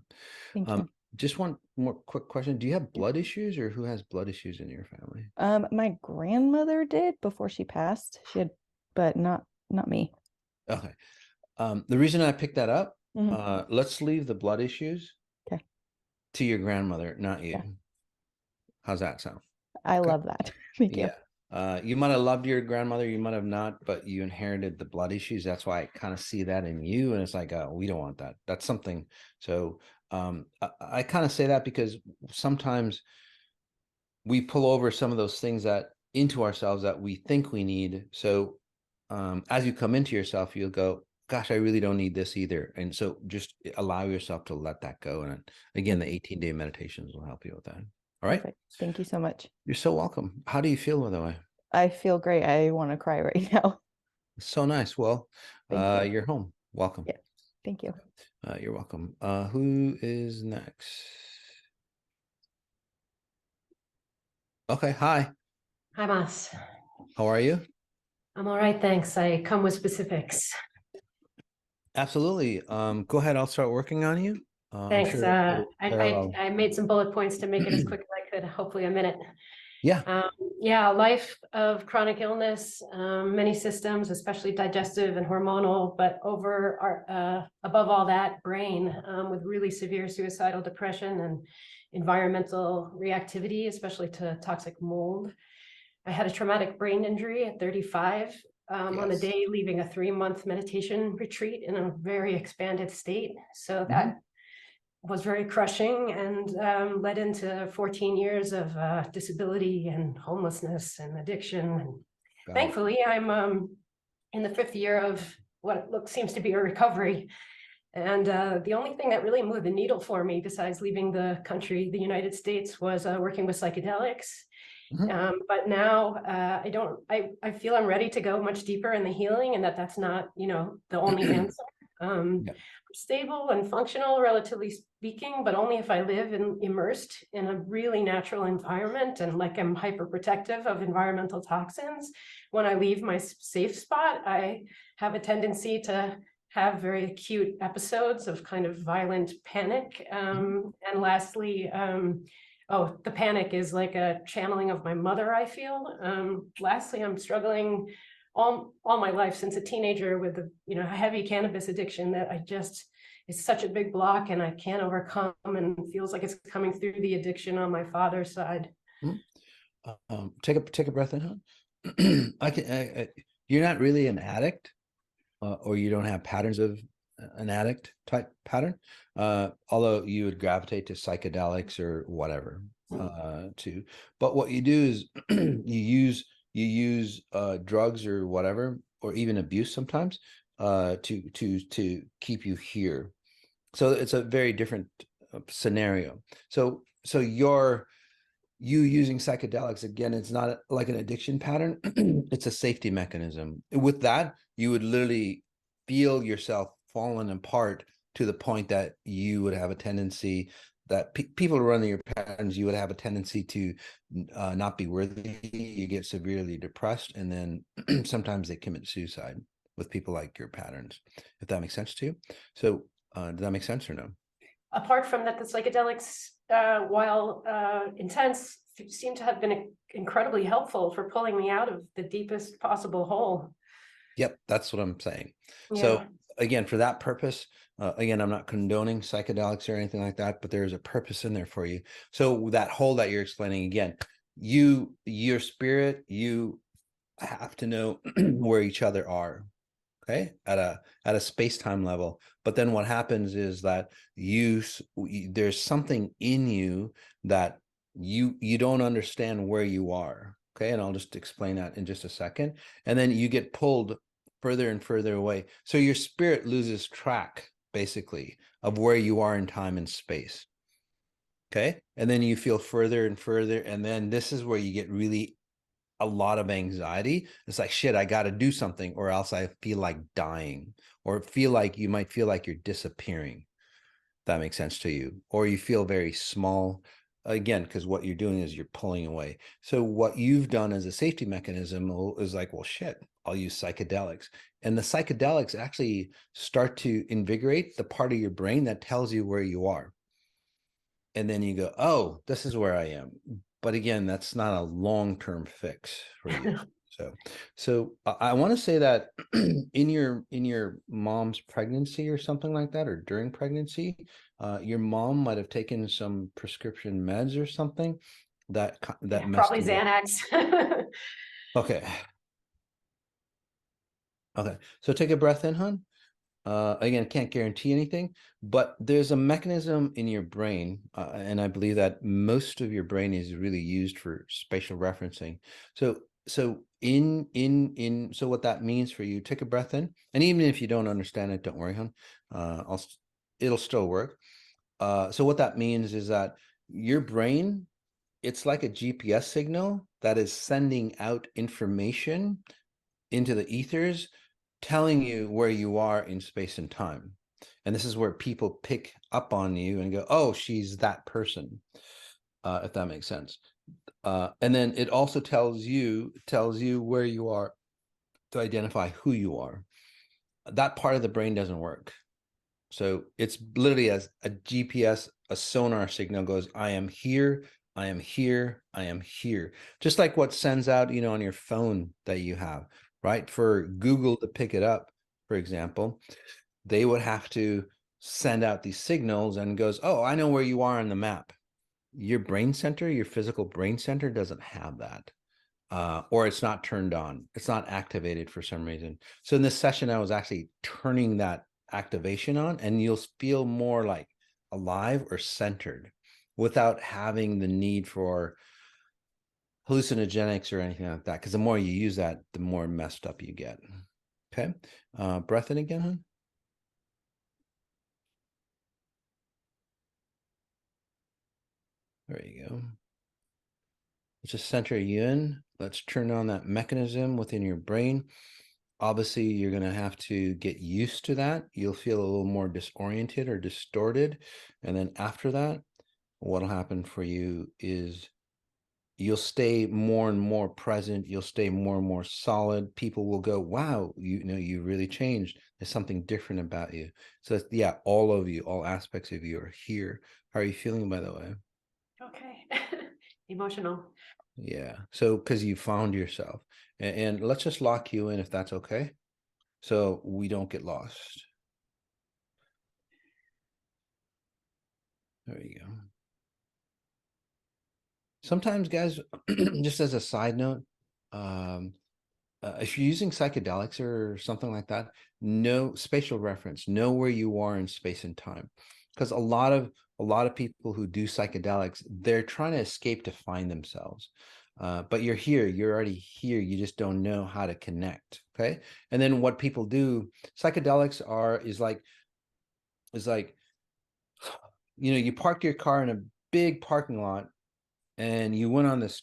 Speaker 7: Thank you.
Speaker 1: Just one more quick question. Do you have blood issues, or who has blood issues in your family?
Speaker 7: My grandmother did before she passed. She had, but not me.
Speaker 1: Okay. The reason I picked that up,
Speaker 7: Mhm.
Speaker 1: let's leave the blood issues
Speaker 7: Okay.
Speaker 1: to your grandmother, not you.
Speaker 7: Yeah.
Speaker 1: How's that sound?
Speaker 7: I
Speaker 1: Okay.
Speaker 7: love that. Thank you.
Speaker 1: Yeah. You might have loved your grandmother, you might have not, but you inherited the blood issues. That's why I kind of see that in you. And it's like, we don't want that. That's something. So I kind of say that because sometimes we pull over some of those things that into ourselves that we think we need. So as you come into yourself, you'll go, gosh, I really don't need this either. And so just allow yourself to let that go. And again, the 18-day meditations will help you with that. All right.
Speaker 7: Perfect. Thank you so much.
Speaker 1: You're so welcome. How do you feel, by the way?
Speaker 7: I feel great. I want to cry right now.
Speaker 1: So nice. Well,
Speaker 7: Thank you.
Speaker 1: you're home. Welcome.
Speaker 7: Yeah. Thank you.
Speaker 1: You're welcome. Who is next? Okay. Hi.
Speaker 8: Hi, Mas.
Speaker 1: How are you?
Speaker 8: I'm all right, thanks. I come with specifics.
Speaker 1: Absolutely. Go ahead. I'll start working on you. I'm
Speaker 8: Thanks.
Speaker 1: sure
Speaker 8: I made some bullet points to make it as quick as I could, hopefully a minute.
Speaker 1: Yeah.
Speaker 8: Yeah, life of chronic illness, many systems, especially digestive and hormonal, but above all that, brain, with really severe suicidal depression and environmental reactivity, especially to toxic mold. I had a traumatic brain injury at 35 on the
Speaker 1: Yes.
Speaker 8: day leaving a 3-month meditation retreat in a very expanded state. So that was very crushing and led into 14 years of disability and homelessness and addiction. And thankfully, I'm in the 5th year of what seems to be a recovery. And the only thing that really moved the needle for me, besides leaving the country, the United States, was working with psychedelics. But now I feel I'm ready to go much deeper in the healing, and that's not, the only answer. Stable and functional, relatively speaking, but only if I live immersed in a really natural environment, and like I'm hyper protective of environmental toxins. When I leave my safe spot, I have a tendency to have very acute episodes of kind of violent panic. And lastly, the panic is like a channeling of my mother, I feel. Lastly, I'm struggling all my life since a teenager with a, you know, heavy cannabis addiction that it's such a big block and I can't overcome, and feels like it's coming through the addiction on my father's side.
Speaker 1: Take a breath in, huh? You're not really an addict, or you don't have patterns of an addict type pattern, although you would gravitate to psychedelics or whatever, but what you do is you use drugs or whatever, or even abuse sometimes, to keep you here. So it's a very different scenario. So you using psychedelics, again, it's not like an addiction pattern. It's a safety mechanism. With that, you would literally feel yourself falling apart to the point that you would have a tendency that people running your patterns, you would have a tendency to not be worthy. You get severely depressed, and then sometimes they commit suicide with people like your patterns, if that makes sense to you. So does that make sense or no?
Speaker 8: Apart from that, the psychedelics, while intense, seem to have been incredibly helpful for pulling me out of the deepest possible hole.
Speaker 1: Yep, that's what I'm saying.
Speaker 8: Yeah.
Speaker 1: So again, for that purpose, again, I'm not condoning psychedelics or anything like that, but there's a purpose in there for you. So that hole that you're explaining, again, your spirit, you have to know where each other are. Okay, at a space-time level. But then what happens is that there's something in you that you don't understand where you are. Okay, and I'll just explain that in just a second. And then you get pulled further and further away. So your spirit loses track, basically, of where you are in time and space. Okay, and then you feel further and further, and then this is where you get really a lot of anxiety. It's like, shit, I got to do something, or else I feel like dying, or you might feel like you're disappearing. That makes sense to you. Or you feel very small, again, because what you're doing is you're pulling away. So what you've done as a safety mechanism is like, well, shit, I'll use psychedelics. And the psychedelics actually start to invigorate the part of your brain that tells you where you are. And then you go, oh, this is where I am. But again, that's not a long-term fix for you. So I want to say that in your mom's pregnancy or something like that, or during pregnancy, your mom might have taken some prescription meds or something that messed
Speaker 8: probably
Speaker 1: you up.
Speaker 8: Xanax.
Speaker 1: Okay. So take a breath in, hon. Again, can't guarantee anything, but there's a mechanism in your brain, and I believe that most of your brain is really used for spatial referencing. So so what that means for you, take a breath in, and even if you don't understand it, don't worry, hon. It'll still work. So what that means is that your brain, it's like a GPS signal that is sending out information into the ethers, telling you where you are in space and time. And this is where people pick up on you and go, oh, she's that person, if that makes sense. And then it also tells you where you are to identify who you are. That part of the brain doesn't work. So it's literally as a GPS, a sonar signal goes, I am here, I am here, I am here. Just like what sends out, on your phone that you have, right? For Google to pick it up, for example, they would have to send out these signals and goes, oh, I know where you are on the map. Your brain center, your physical brain center doesn't have that. Or it's not turned on. It's not activated for some reason. So in this session, I was actually turning that activation on, and you'll feel more like alive or centered without having the need for hallucinogenics or anything like that. Because the more you use that, the more messed up you get. Okay. Breath in again, hon. There you go. Let's just center you in. Let's turn on that mechanism within your brain. Obviously, you're going to have to get used to that. You'll feel a little more disoriented or distorted. And then after that, what'll happen for you is you'll stay more and more present. You'll stay more and more solid. People will go, wow, you really changed. There's something different about you. So yeah, all of you, all aspects of you are here. How are you feeling, by the way?
Speaker 8: Okay. Emotional.
Speaker 1: Yeah. So because you found yourself. And let's just lock you in if that's okay, so we don't get lost. There you go. Sometimes, guys, just as a side note, if you're using psychedelics or something like that, know spatial reference, know where you are in space and time, because a lot of people who do psychedelics, they're trying to escape to find themselves. But you're here, you're already here. You just don't know how to connect. Okay. And then what people do, psychedelics is like, you parked your car in a big parking lot and you went on this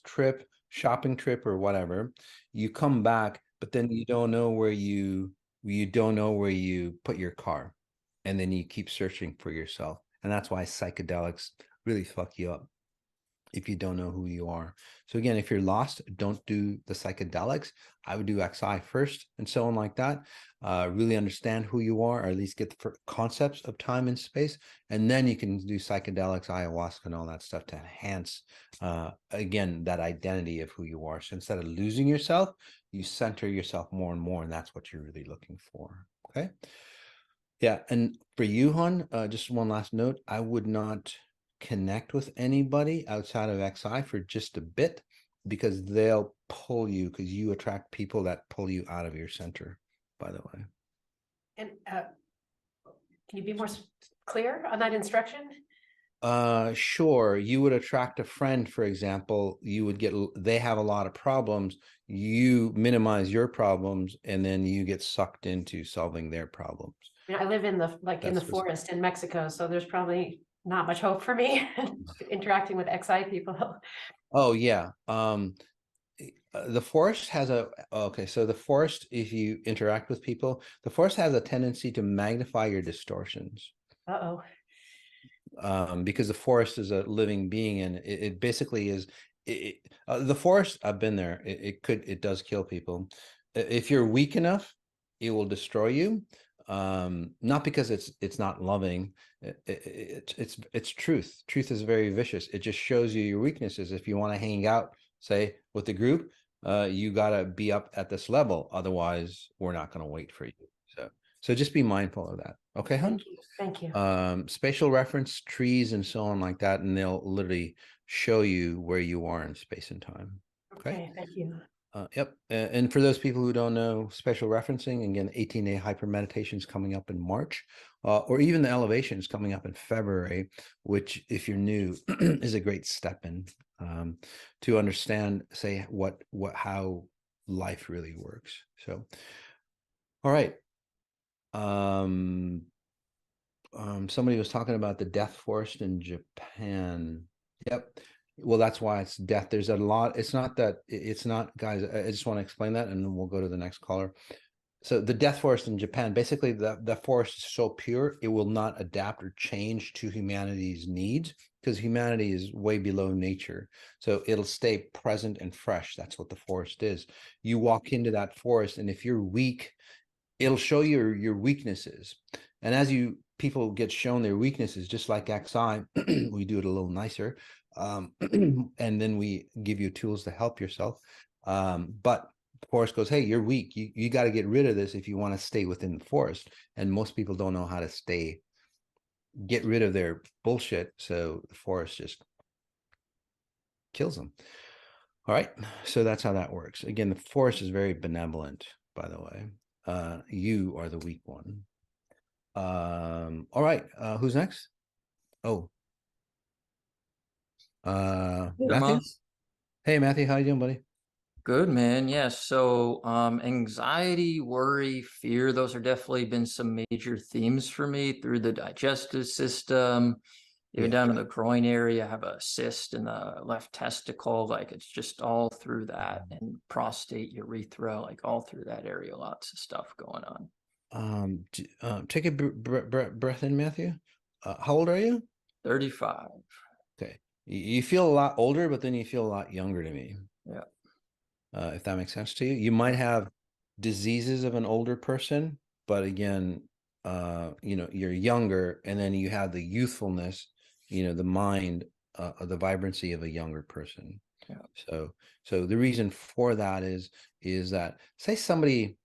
Speaker 1: shopping trip or whatever. You come back, but then you don't know where you put your car. And then you keep searching for yourself. And that's why psychedelics really fuck you up if you don't know who you are. So again, if you're lost, don't do the psychedelics. I would do XI first and so on like that. Really understand who you are, or at least get the concepts of time and space. And then you can do psychedelics, ayahuasca, and all that stuff to enhance, again, that identity of who you are. So instead of losing yourself, you center yourself more and more. And that's what you're really looking for. Okay. Yeah. And for you, hon, just one last note, I would not connect with anybody outside of XI for just a bit, because they'll pull you, because you attract people that pull you out of your center, by the way.
Speaker 8: And can you be more clear on that instruction?
Speaker 1: Sure. You would attract a friend, for example. They have a lot of problems. You minimize your problems, and then you get sucked into solving their problems.
Speaker 8: I live in the forest in Mexico, so there's probably not much hope for me interacting with XI people.
Speaker 1: Oh yeah. The forest has so the forest, if you interact with people, the forest has a tendency to magnify your distortions.
Speaker 8: Uh-oh.
Speaker 1: Because the forest is a living being, and it basically is the forest. I've been there. It does kill people. If you're weak enough, it will destroy you. Not because it's not loving. It's truth. Truth is very vicious. It just shows you your weaknesses. If you want to hang out, say, with the group, you gotta be up at this level. Otherwise, we're not gonna wait for you. So just be mindful of that. Okay, hon?
Speaker 8: Thank you.
Speaker 1: Spatial reference, trees, and so on like that, and they'll literally show you where you are in space and time.
Speaker 8: Okay, thank you.
Speaker 1: Yep. And for those people who don't know spatial referencing, again, 18-day hyper meditation is coming up in March, or even the elevation is coming up in February, which, if you're new, is a great step in to understand, say, how life really works. So, all right. Somebody was talking about the death forest in Japan. Yep. Well, that's why it's death. There's a lot. It's not, guys, I just want to explain that, and then we'll go to the next caller. So the death forest in Japan, basically the forest is so pure, it will not adapt or change to humanity's needs, because humanity is way below nature. So it'll stay present and fresh. That's what the forest is. You walk into that forest, and if you're weak, it'll show you your weaknesses. And as people get shown their weaknesses, just like XI, we do it a little nicer. And then we give you tools to help yourself. But the forest goes, hey, you're weak. You got to get rid of this if you want to stay within the forest. And most people don't know how to get rid of their bullshit. So the forest just kills them. All right. So that's how that works. Again, the forest is very benevolent, by the way. You are the weak one. All right. Who's next? Oh. Matthew? Hey, Matthew, how you doing, buddy?
Speaker 9: Good, man. Yes. So, anxiety, worry, fear, those are definitely been some major themes for me through the digestive system, even down in the groin area. I have a cyst in the left testicle. Like, it's just all through that, and prostate, urethra, like all through that area. Lots of stuff going on.
Speaker 1: Take a breath in, Matthew. How old are you?
Speaker 9: 35.
Speaker 1: Okay. You feel a lot older, but then you feel a lot younger to me.
Speaker 9: Yeah.
Speaker 1: If that makes sense to you. You might have diseases of an older person, but again, you're younger, and then you have the youthfulness, the mind, the vibrancy of a younger person.
Speaker 9: Yeah.
Speaker 1: So the reason for that is that, say somebody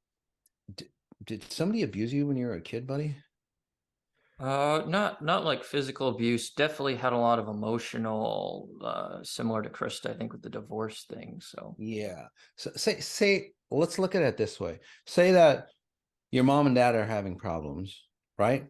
Speaker 1: did somebody abuse you when you were a kid, buddy?
Speaker 9: Not like physical abuse. Definitely had a lot of emotional, similar to Krista, I think, with the divorce thing. So
Speaker 1: Yeah. So say let's look at it this way. Say that your mom and dad are having problems, right?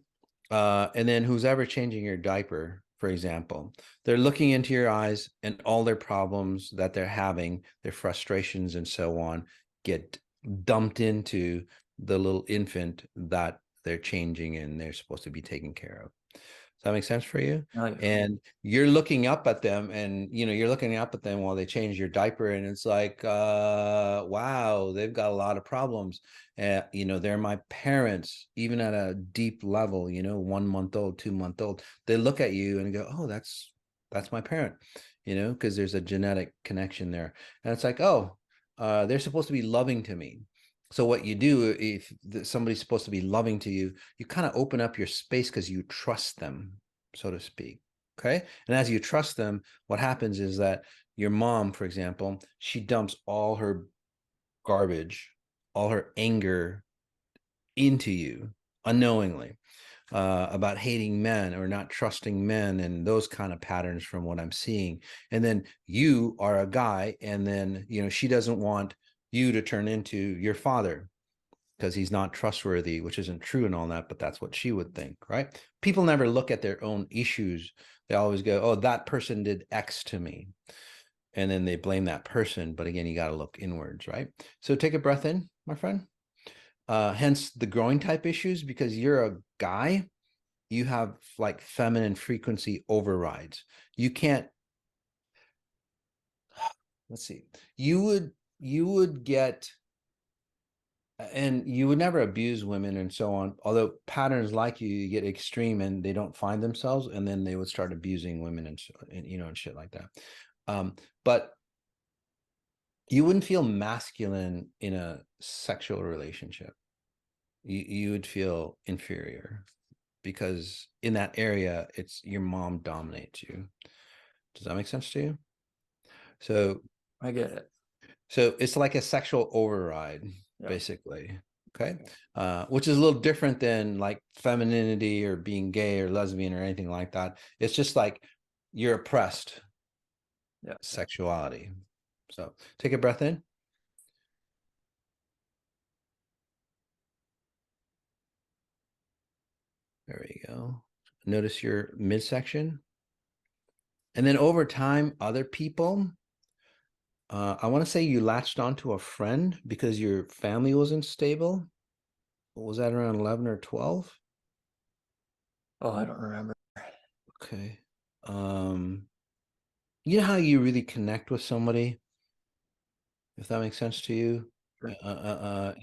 Speaker 1: And then who's ever changing your diaper, for example, they're looking into your eyes, and all their problems that they're having, their frustrations and so on, get dumped into the little infant that they're changing and they're supposed to be taking care of. Does that make sense for you?
Speaker 9: oh, yeah.
Speaker 1: And you're looking up at them, and you're looking up at them while they change your diaper, and it's like, wow, they've got a lot of problems. They're my parents, even at a deep level, 1 month old, 2 month old. They look at you and go, oh, that's my parent, because there's a genetic connection there. And it's like, oh, they're supposed to be loving to me. So what you do, if somebody's supposed to be loving to you, you kind of open up your space because you trust them, so to speak. Okay. And as you trust them, what happens is that your mom, for example, she dumps all her garbage, all her anger into you unknowingly, about hating men or not trusting men and those kind of patterns from what I'm seeing. And then you are a guy, and then, she doesn't want you to turn into your father because he's not trustworthy, which isn't true and all that, but that's what she would think, right? People never look at their own issues. They always go, oh, that person did X to me. And then they blame that person. But again, you got to look inwards, right? So take a breath in, my friend. Hence the growing type issues, because you're a guy, you have like feminine frequency overrides. You can't, let's see, you would get, and you would never abuse women and so on, although patterns like you get extreme and they don't find themselves, and then they would start abusing women and and shit like that. But you wouldn't feel masculine in a sexual relationship. You would feel inferior, because in that area, it's your mom dominates you. Does that make sense to you? So
Speaker 9: I get it.
Speaker 1: So it's like a sexual override,
Speaker 9: Yeah.
Speaker 1: basically. Okay. Which is a little different than like femininity or being gay or lesbian or anything like that. It's just like you're oppressed.
Speaker 9: Yeah.
Speaker 1: Sexuality. So take a breath in. There we go. Notice your midsection. And then over time, other people, I want to say you latched onto a friend because your family wasn't stable. Was that around 11 or 12?
Speaker 9: Oh, I don't remember.
Speaker 1: Okay. You know how you really connect with somebody, if that makes sense to you?
Speaker 9: Sure.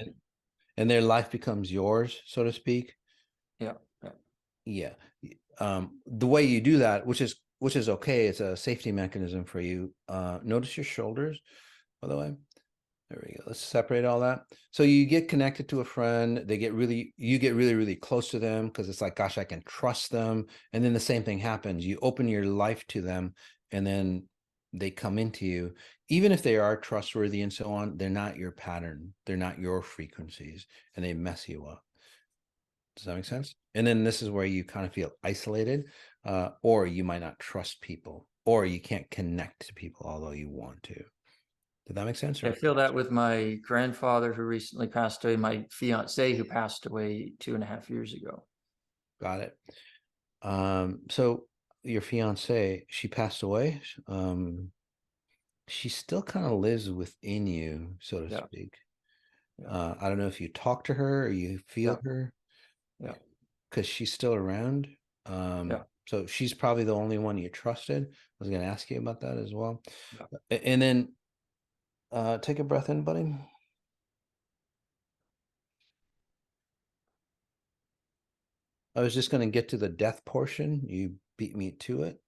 Speaker 1: And their life becomes yours, so to speak.
Speaker 9: Yeah.
Speaker 1: Yeah. The way you do that, which is okay, it's a safety mechanism for you. Notice your shoulders, by the way. There we go. Let's separate all that. So you get connected to a friend, you get really, really close to them because it's like, gosh, I can trust them. And then the same thing happens. You open your life to them, and then they come into you. Even if they are trustworthy and so on, they're not your pattern. They're not your frequencies, and they mess you up. Does that make sense? And then this is where you kind of feel isolated, or you might not trust people, or you can't connect to people, although you want to. Did that make sense?
Speaker 9: I feel that with my grandfather who recently passed away, my fiance who passed away 2.5 years ago.
Speaker 1: Got it. So your fiance, she passed away. She still kind of lives within you, so to speak.
Speaker 9: Yeah.
Speaker 1: I don't know if you talk to her or you feel her.
Speaker 9: Yeah.
Speaker 1: Because she's still around. So she's probably the only one you trusted. I was going to ask you about that as well. Yeah. And then take a breath in, buddy. I was just going to get to the death portion. You beat me to it.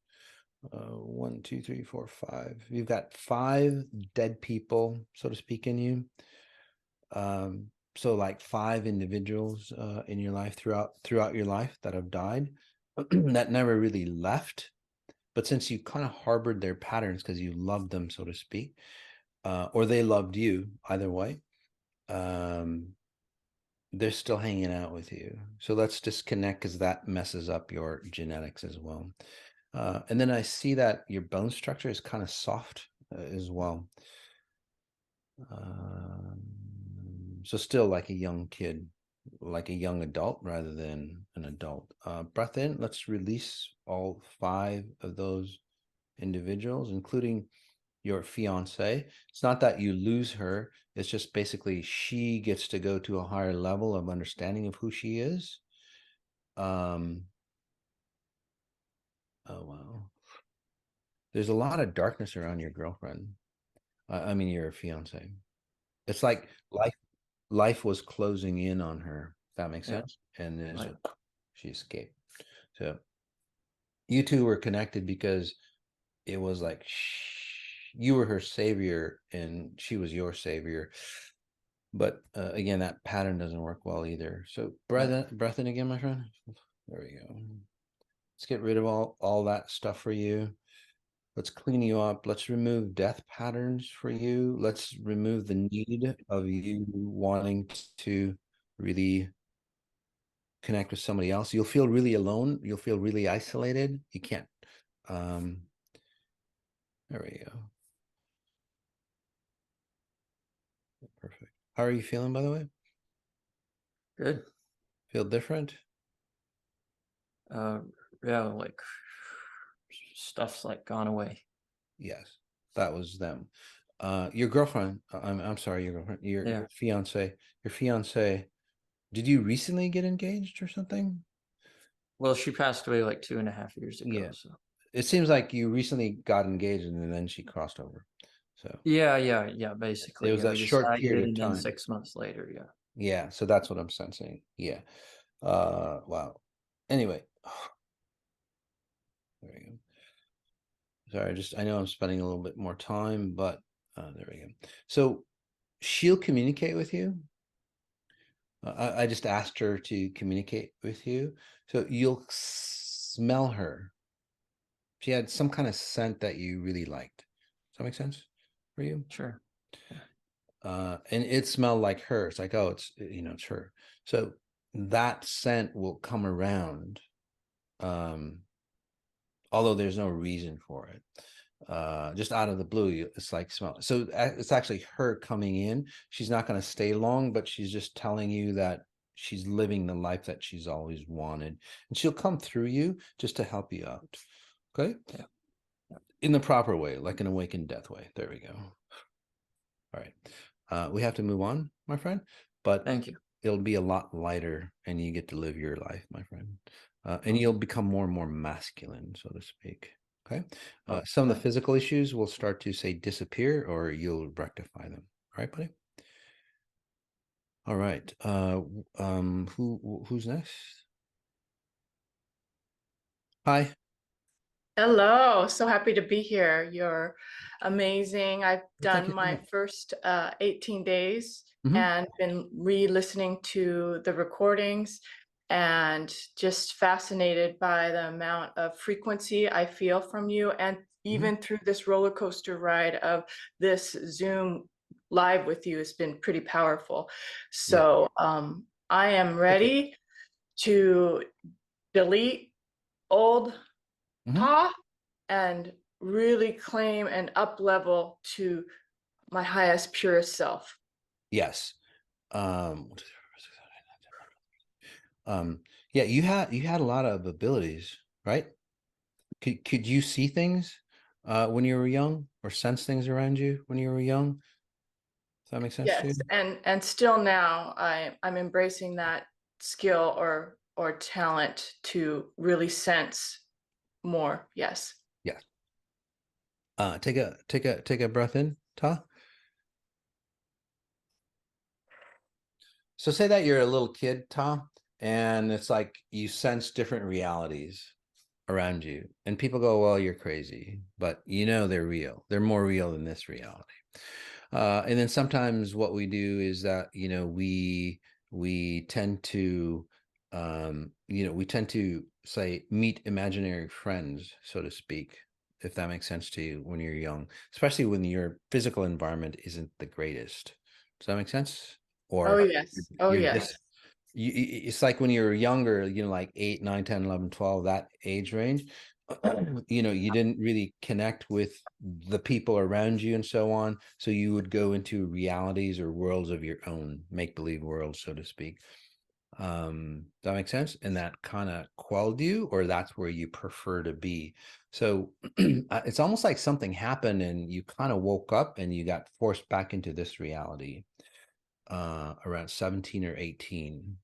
Speaker 1: 1, 2, 3, 4, 5. You've got 5 dead people, so to speak, in you. So like 5 individuals in your life throughout your life that have died that never really left, but since you kind of harbored their patterns because you loved them, so to speak, or they loved you, either way, they're still hanging out with you. So let's disconnect, because that messes up your genetics as well. And then I see that your bone structure is kind of soft as well. So still like a young kid, like a young adult rather than an adult. Breath in, let's release all 5 of those individuals, including your fiance. It's not that you lose her, it's just basically she gets to go to a higher level of understanding of who she is. Oh wow, there's a lot of darkness around your girlfriend. I mean your fiance. It's like life was closing in on her, if that makes
Speaker 9: Yeah.
Speaker 1: sense. And then
Speaker 9: Right.
Speaker 1: she escaped. So you two were connected because it was like you were her savior and she was your savior. But again, that pattern doesn't work well either. So breath in again, my friend. There we go. Let's get rid of all that stuff for you. Let's clean you up. Let's remove death patterns for you. Let's remove the need of you wanting to really connect with somebody else. You'll feel really alone. You'll feel really isolated. You can't. There we go. Perfect. How are you feeling, by the way?
Speaker 9: Good.
Speaker 1: Feel different?
Speaker 9: Yeah, like stuff's like gone away.
Speaker 1: Yes, that was them. Your girlfriend, I'm sorry, your girlfriend, your fiance, did you recently get engaged or something?
Speaker 9: Well, she passed away like 2.5 years ago.
Speaker 1: Yeah.
Speaker 9: So
Speaker 1: It seems like you recently got engaged and then she crossed over. So
Speaker 9: yeah. Basically,
Speaker 1: it was
Speaker 9: yeah,
Speaker 1: that
Speaker 9: we
Speaker 1: short
Speaker 9: decided,
Speaker 1: period of
Speaker 9: and then
Speaker 1: time.
Speaker 9: 6 months later, yeah.
Speaker 1: Yeah, so that's what I'm sensing. Yeah. Wow. Anyway, there we go. Sorry, I know I'm spending a little bit more time, but there we go. So she'll communicate with you. I just asked her to communicate with you. So you'll smell her. She had some kind of scent that you really liked. Does that make sense for you?
Speaker 9: Sure.
Speaker 1: And it smelled like her. It's like, oh, it's her. So that scent will come around, although there's no reason for it. Just out of the blue, it's like smell. So it's actually her coming in. She's not going to stay long, but she's just telling you that she's living the life that she's always wanted, and she'll come through you just to help you out. Okay.
Speaker 9: Yeah.
Speaker 1: In the proper way, like an awakened death way. There we go. All right. We have to move on, my friend, but
Speaker 9: Thank you.
Speaker 1: it'll be a lot lighter and you get to live your life, my friend. And you'll become more and more masculine, so to speak. Okay. Some of the physical issues will start to say disappear, or you'll rectify them. All right, buddy. All right. Who's next? Hi.
Speaker 10: Hello, so happy to be here. You're amazing. I've
Speaker 1: Thank you
Speaker 10: done
Speaker 1: so
Speaker 10: my
Speaker 1: much.
Speaker 10: first 18 days
Speaker 1: Mhm.
Speaker 10: and been re-listening to the recordings and just fascinated by the amount of frequency I feel from you, and even through this roller coaster ride of this Zoom live with you has been pretty powerful. So I am ready to delete old Ta and really claim and up level to my highest, purest self.
Speaker 1: Yes. Yeah, you had a lot of abilities, right? Could you see things when you were young, or sense things around you when you were young? Does that make sense to you?
Speaker 10: Yes, and still now I'm embracing that skill or talent to really sense more. Yes.
Speaker 1: Yeah. Take a breath in, Ta. So say that you're a little kid, Ta, and it's like you sense different realities around you, and people go, well, you're crazy, but you know they're real. They're more real than this reality. And then sometimes what we do is that, we tend to, we tend to say meet imaginary friends, so to speak, if that makes sense to you when you're young, especially when your physical environment isn't the greatest. Does that make sense? Or
Speaker 10: Oh, yes. Oh,
Speaker 1: you're
Speaker 10: yes.
Speaker 1: just, it's like when you're younger, like 8, 9, 10, 11, 12, that age range, you didn't really connect with the people around you and so on. So you would go into realities or worlds of your own, make-believe worlds, so to speak. Does that make sense? And that kind of quelled you, or that's where you prefer to be. So it's almost like something happened and you kind of woke up and you got forced back into this reality around 17 or 18.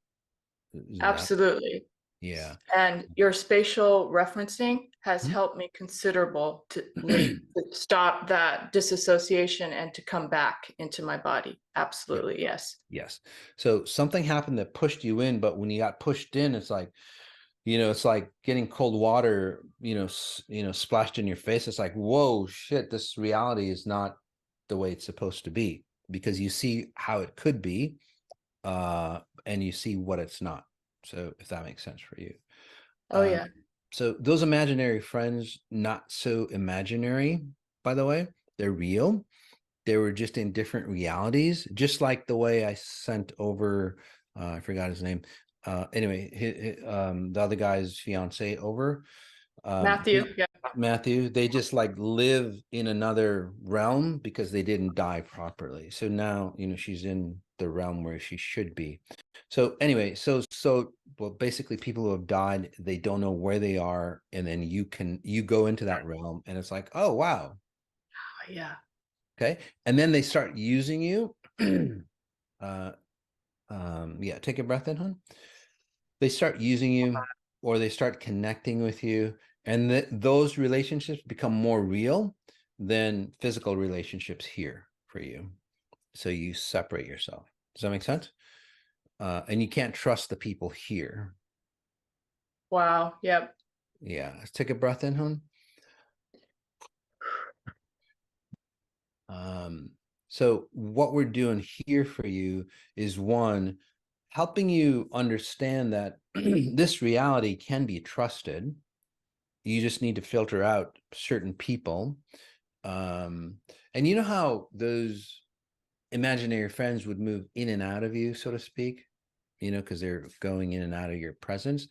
Speaker 10: Absolutely.
Speaker 1: Yeah.
Speaker 10: And your spatial referencing has
Speaker 1: Mhm.
Speaker 10: helped me considerable to stop that disassociation and to come back into my body. Absolutely, yes.
Speaker 1: Yes. So something happened that pushed you in, but when you got pushed in, it's like, it's like getting cold water, splashed in your face. It's like, whoa, shit, this reality is not the way it's supposed to be, because you see how it could be, and you see what it's not. So if that makes sense for you.
Speaker 10: Oh, yeah.
Speaker 1: So those imaginary friends, not so imaginary, by the way, they're real. They were just in different realities, just like the way I sent over, I forgot his name. Anyway, the other guy's fiance over.
Speaker 10: Matthew, yeah.
Speaker 1: Matthew, they just like live in another realm because they didn't die properly. So now, she's in the realm where she should be. So anyway, well, basically people who have died, they don't know where they are. And then you go into that realm and it's like, oh, wow.
Speaker 10: Yeah.
Speaker 1: Okay. And then they start using you. Yeah, take a breath in, hon. They start using you, or they start connecting with you, and those relationships become more real than physical relationships here for you. So you separate yourself. Does that make sense? And you can't trust the people here.
Speaker 10: Wow. Yep.
Speaker 1: Yeah. Let's take a breath in, hon. So what we're doing here for you is, one, helping you understand that this reality can be trusted. You just need to filter out certain people. And you know how those imaginary friends would move in and out of you, so to speak, because they're going in and out of your presence.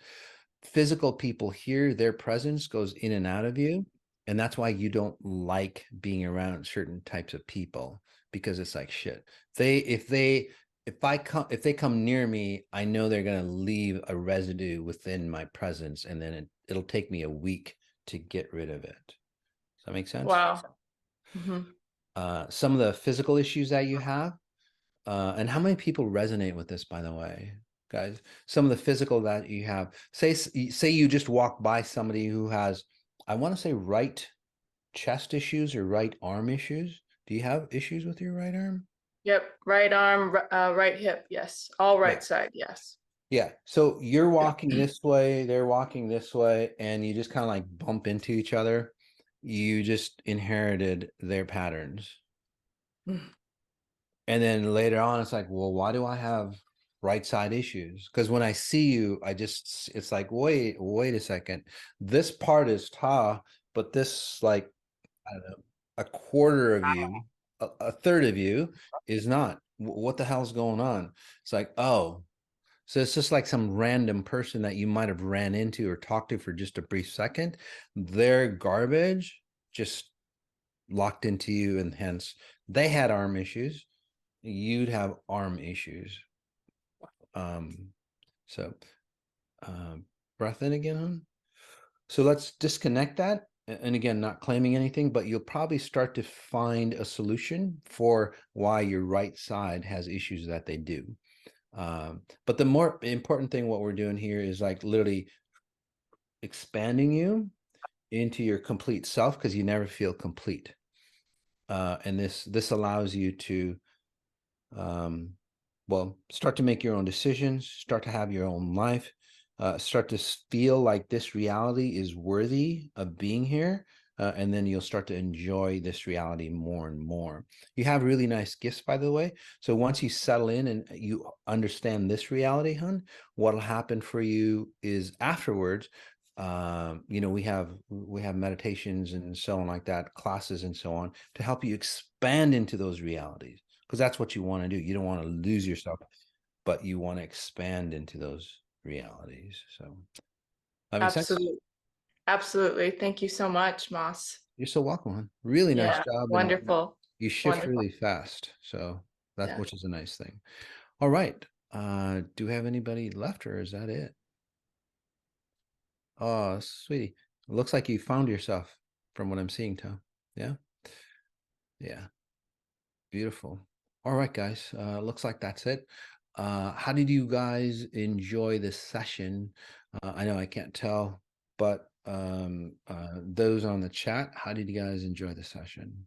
Speaker 1: Physical people here, their presence goes in and out of you. And that's why you don't like being around certain types of people, because it's like, shit, if they come near me, I know they're going to leave a residue within my presence, and then it'll take me a week to get rid of it. Does that make sense?
Speaker 10: Wow. Mm-hmm.
Speaker 1: Some of the physical issues that you have, and how many people resonate with this, by the way, guys? Some of the physical that you have, say you just walk by somebody who has, I want to say, right chest issues or right arm issues. Do you have issues with your right arm?
Speaker 10: Yep. Right arm, right hip. Yes. All right side. Yes.
Speaker 1: Yeah. So you're walking this way, they're walking this way, and you just kind of like bump into each other. You just inherited their patterns. And then later on, it's like, well, why do I have right side issues? Because when I see you, it's like, wait a second. This part is Ta, but this, like, I don't know, a quarter of you, a third of you is not. What the hell's going on? It's like, oh, so it's just like some random person that you might have ran into or talked to for just a brief second. Their garbage just locked into you, and hence they had arm issues. You'd have arm issues. So breath in again, hon. So let's disconnect that. And again, not claiming anything, but you'll probably start to find a solution for why your right side has issues that they do. But the more important thing, what we're doing here is like literally expanding you into your complete self, because you never feel complete. And this allows you to well, start to make your own decisions, start to have your own life, start to feel like this reality is worthy of being here. And then you'll start to enjoy this reality more and more. You have really nice gifts, by the way. So once you settle in and you understand this reality, hon, what'll happen for you is afterwards, you know, we have meditations and so on like that, classes and so on, to help you expand into those realities, because that's what you want to do. You don't want to lose yourself, but you want to expand into those realities. So that makes sense.
Speaker 10: Absolutely. Absolutely. Thank you so much, Moss.
Speaker 1: You're so welcome, hon. Really nice
Speaker 10: Yeah,
Speaker 1: job. And
Speaker 10: wonderful.
Speaker 1: you shift
Speaker 10: Wonderful.
Speaker 1: really fast, so that
Speaker 10: Yeah.
Speaker 1: which is a nice thing. All right. Do we have anybody left, or is that it? Oh, sweetie. It looks like you found yourself from what I'm seeing, Tom. Yeah. Yeah. Beautiful. All right, guys. Looks like that's it. How did you guys enjoy this session? I know I can't tell, but those on the chat, how did you guys enjoy the session?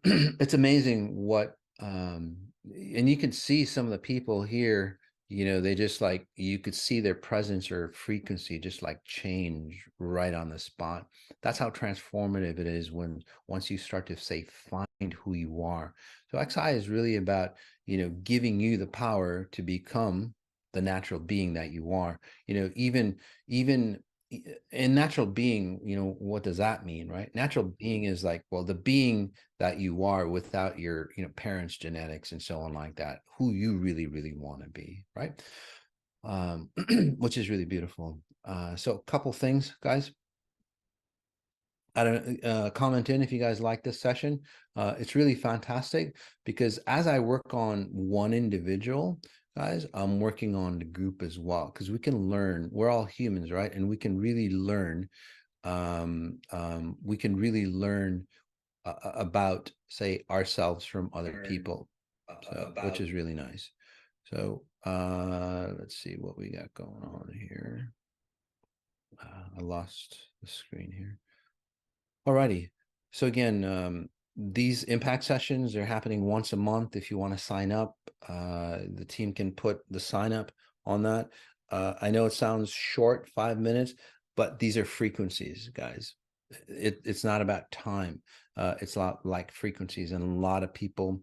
Speaker 1: It's amazing what and you can see some of the people here, you know, they just like, you could see their presence or frequency just like change right on the spot. That's how transformative it is when once you start to say find who you are. So XI is really about, you know, giving you the power to become the natural being that you are. You know, even in natural being, you know, what does that mean, right? Natural being is like, well, the being that you are without your, you know, parents' genetics and so on like that, who you really, really want to be, right? Which is really beautiful. So a couple things, guys. I don't comment in if you guys like this session. It's really fantastic because as I work on one individual, guys, I'm working on the group as well, because we can learn. We're all humans, right? And we can really learn. We can really learn about, say, ourselves from other people, so, which is really nice. So let's see what we got going on here. I lost the screen here. Alrighty. So again, these impact sessions are happening once a month. If you want to sign up, the team can put the sign up on that. I know it sounds short, 5 minutes, but these are frequencies, guys. It's not about time. It's a lot like frequencies, and a lot of people,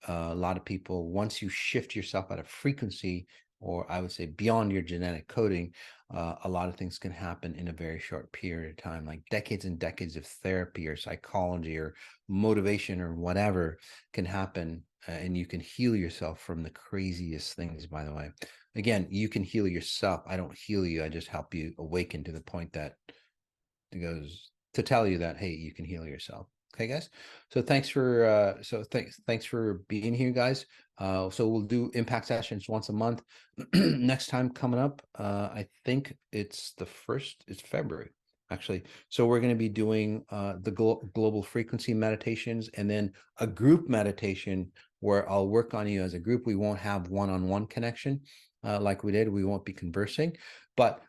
Speaker 1: once you shift yourself at a frequency, or I would say beyond your genetic coding, a lot of things can happen in a very short period of time, like decades and decades of therapy or psychology or motivation or whatever can happen, and you can heal yourself from the craziest things, by the way. Again, you can heal yourself. I don't heal you. I just help you awaken to the point that it goes to tell you that, hey, you can heal yourself. Okay, guys. So thanks for thanks for being here, guys. So we'll do impact sessions once a month. Next time coming up, I think it's February, actually. So we're going to be doing the global frequency meditations, and then a group meditation where I'll work on you as a group. We won't have one-on-one connection like we did. We won't be conversing, but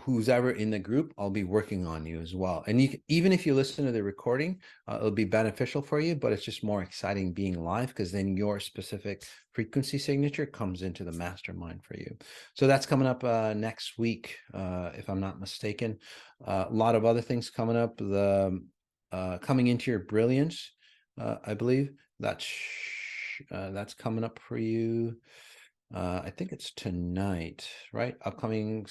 Speaker 1: who's ever in the group, I'll be working on you as well. And you, even if you listen to the recording, it'll be beneficial for you, but it's just more exciting being live, because then your specific frequency signature comes into the mastermind for you. So that's coming up next week, if I'm not mistaken. A lot of other things coming up. The coming into your brilliance, I believe that's coming up for you. I think it's tonight, right? Upcoming.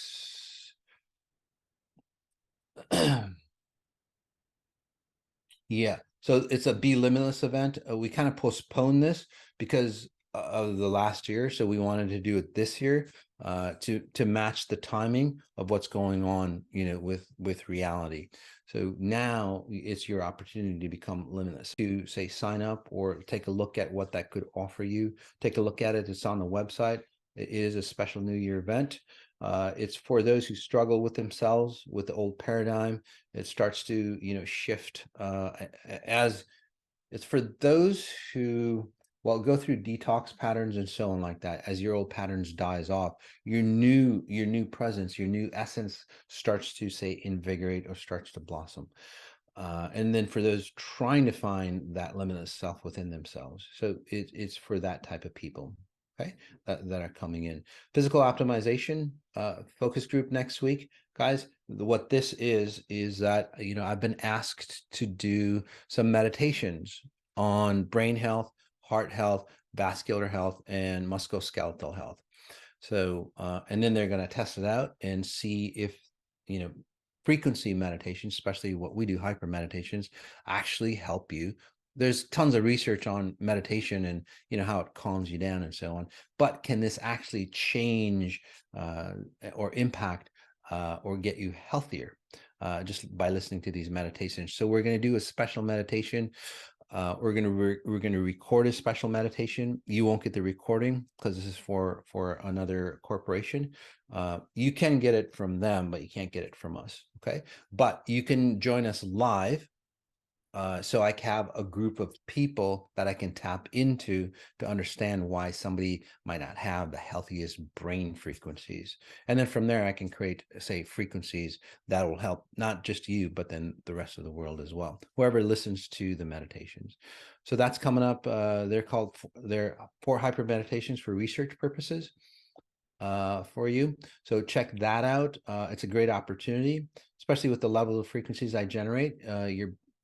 Speaker 1: Yeah, so it's a Be Limitless event. We kind of postponed this because of the last year, so we wanted to do it this year to match the timing of what's going on, you know, with reality. So now it's your opportunity to become limitless. To say sign up or take a look at what that could offer you. Take a look at it. It's on the website. It is a special New Year event. It's for those who struggle with themselves, with the old paradigm. It starts to, you know, shift as it's for those who, well, go through detox patterns and so on like that. As your old patterns dies off, your new presence, your new essence starts to, say, invigorate or starts to blossom. And then for those trying to find that limitless self within themselves. So it's for that type of people. Okay, that are coming in. Physical optimization focus group next week, guys. What this is that, you know, I've been asked to do some meditations on brain health, heart health, vascular health, and musculoskeletal health. So, and then they're going to test it out and see if, you know, frequency meditations, especially what we do, hyper meditations, actually help you. There's tons of research on meditation and, you know, how it calms you down and so on. But can this actually change or impact or get you healthier just by listening to these meditations? So we're going to do a special meditation. We're going to record a special meditation. You won't get the recording because this is for another corporation. You can get it from them, but you can't get it from us. Okay, but you can join us live. So I have a group of people that I can tap into to understand why somebody might not have the healthiest brain frequencies. And then from there, I can create, say, frequencies that will help not just you, but then the rest of the world as well, whoever listens to the meditations. So that's coming up. They're 4 hyper meditations for research purposes for you. So check that out. It's a great opportunity, especially with the level of frequencies I generate.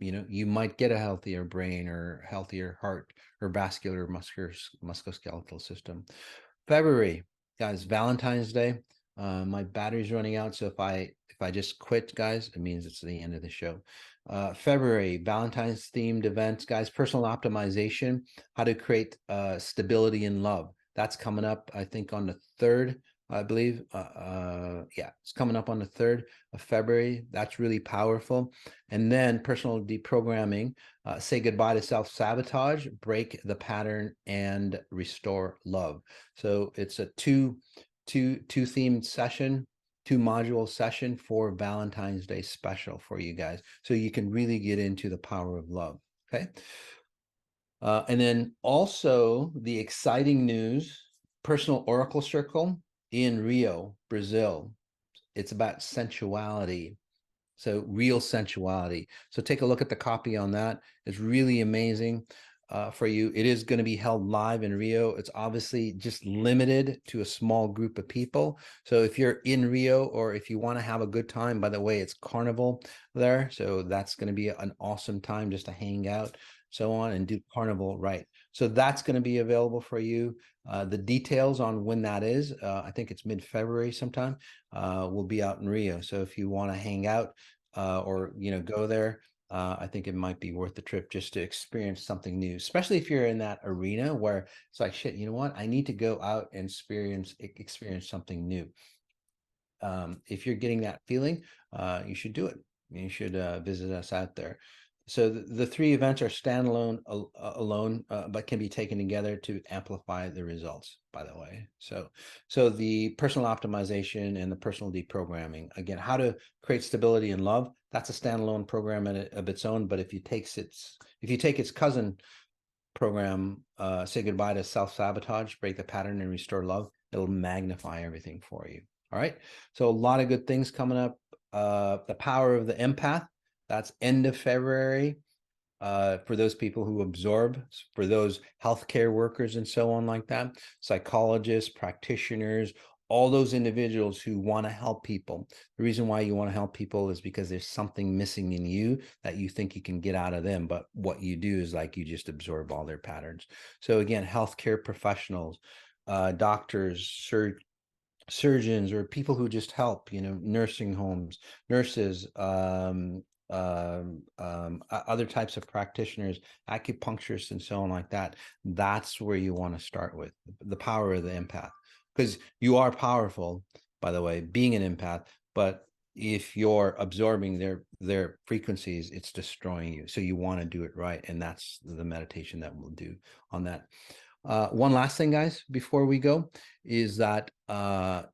Speaker 1: You might get a healthier brain or healthier heart or vascular musculoskeletal system. February, guys, Valentine's Day. My battery's running out, so if I just quit, guys, it means it's the end of the show. February, Valentine's themed events, guys. Personal optimization, how to create stability in love. That's coming up, I think, on the 3rd. I believe, yeah, it's coming up on the 3rd of February. That's really powerful. And then personal deprogramming, say goodbye to self-sabotage, break the pattern, and restore love. So it's a two themed session, 2 module session for Valentine's Day special for you guys. So you can really get into the power of love. Okay. And then also the exciting news, personal oracle circle in Rio, Brazil. It's about sensuality. So real sensuality. So take a look at the copy on that. It's really amazing for you. It is going to be held live in Rio. It's obviously just limited to a small group of people. So if you're in Rio or if you want to have a good time, by the way, it's carnival there. So that's going to be an awesome time just to hang out, so on, and do carnival right. So that's going to be available for you. The details on when that is, I think it's mid-February sometime, will be out in Rio. So if you want to hang out or, you know, go there, I think it might be worth the trip just to experience something new, especially if you're in that arena where it's like, shit, you know what? I need to go out and experience something new. If you're getting that feeling, you should do it. You should visit us out there. So the 3 events are standalone alone, but can be taken together to amplify the results, by the way. So the personal optimization and the personal deprogramming, again, how to create stability in love, that's a standalone program of its own. But if you take its cousin program, say goodbye to self-sabotage, break the pattern, and restore love, it'll magnify everything for you. All right. So a lot of good things coming up. The power of the empath, that's end of February. For those people who absorb, for those healthcare workers and so on like that, psychologists, practitioners, all those individuals who want to help people. The reason why you want to help people is because there's something missing in you that you think you can get out of them. But what you do is like you just absorb all their patterns. So again, healthcare professionals, doctors, surgeons, or people who just help, you know, nursing homes, nurses, other types of practitioners, acupuncturists, and so on like that. That's where you want to start with the power of the empath, because you are powerful, by the way, being an empath. But if you're absorbing their frequencies, it's destroying you. So you want to do it right, and that's the meditation that we'll do on that. One last thing, guys, before we go, is that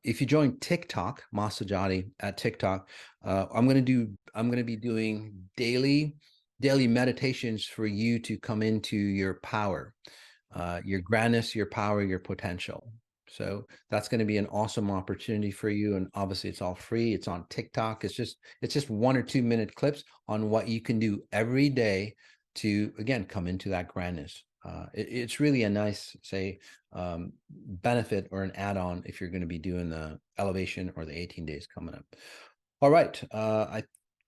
Speaker 1: if you join TikTok, Sajady at TikTok, I'm going to be doing daily meditations for you to come into your power, your grandness, your power, your potential. So that's going to be an awesome opportunity for you. And obviously it's all free. It's on TikTok. It's just 1 or 2 minute clips on what you can do every day to, again, come into that grandness. It's really a nice, say, benefit or an add-on if you're going to be doing the elevation or the 18 days coming up. All right. I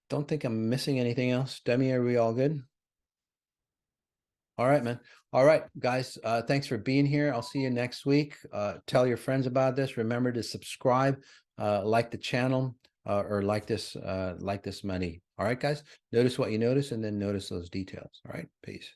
Speaker 1: don't think I'm missing anything else. Demi, are we all good? All right, man. All right, guys, thanks for being here. I'll see you next week. Tell your friends about this. Remember to subscribe, like the channel, or like this money. All right, guys, notice what you notice and then notice those details. All right, peace.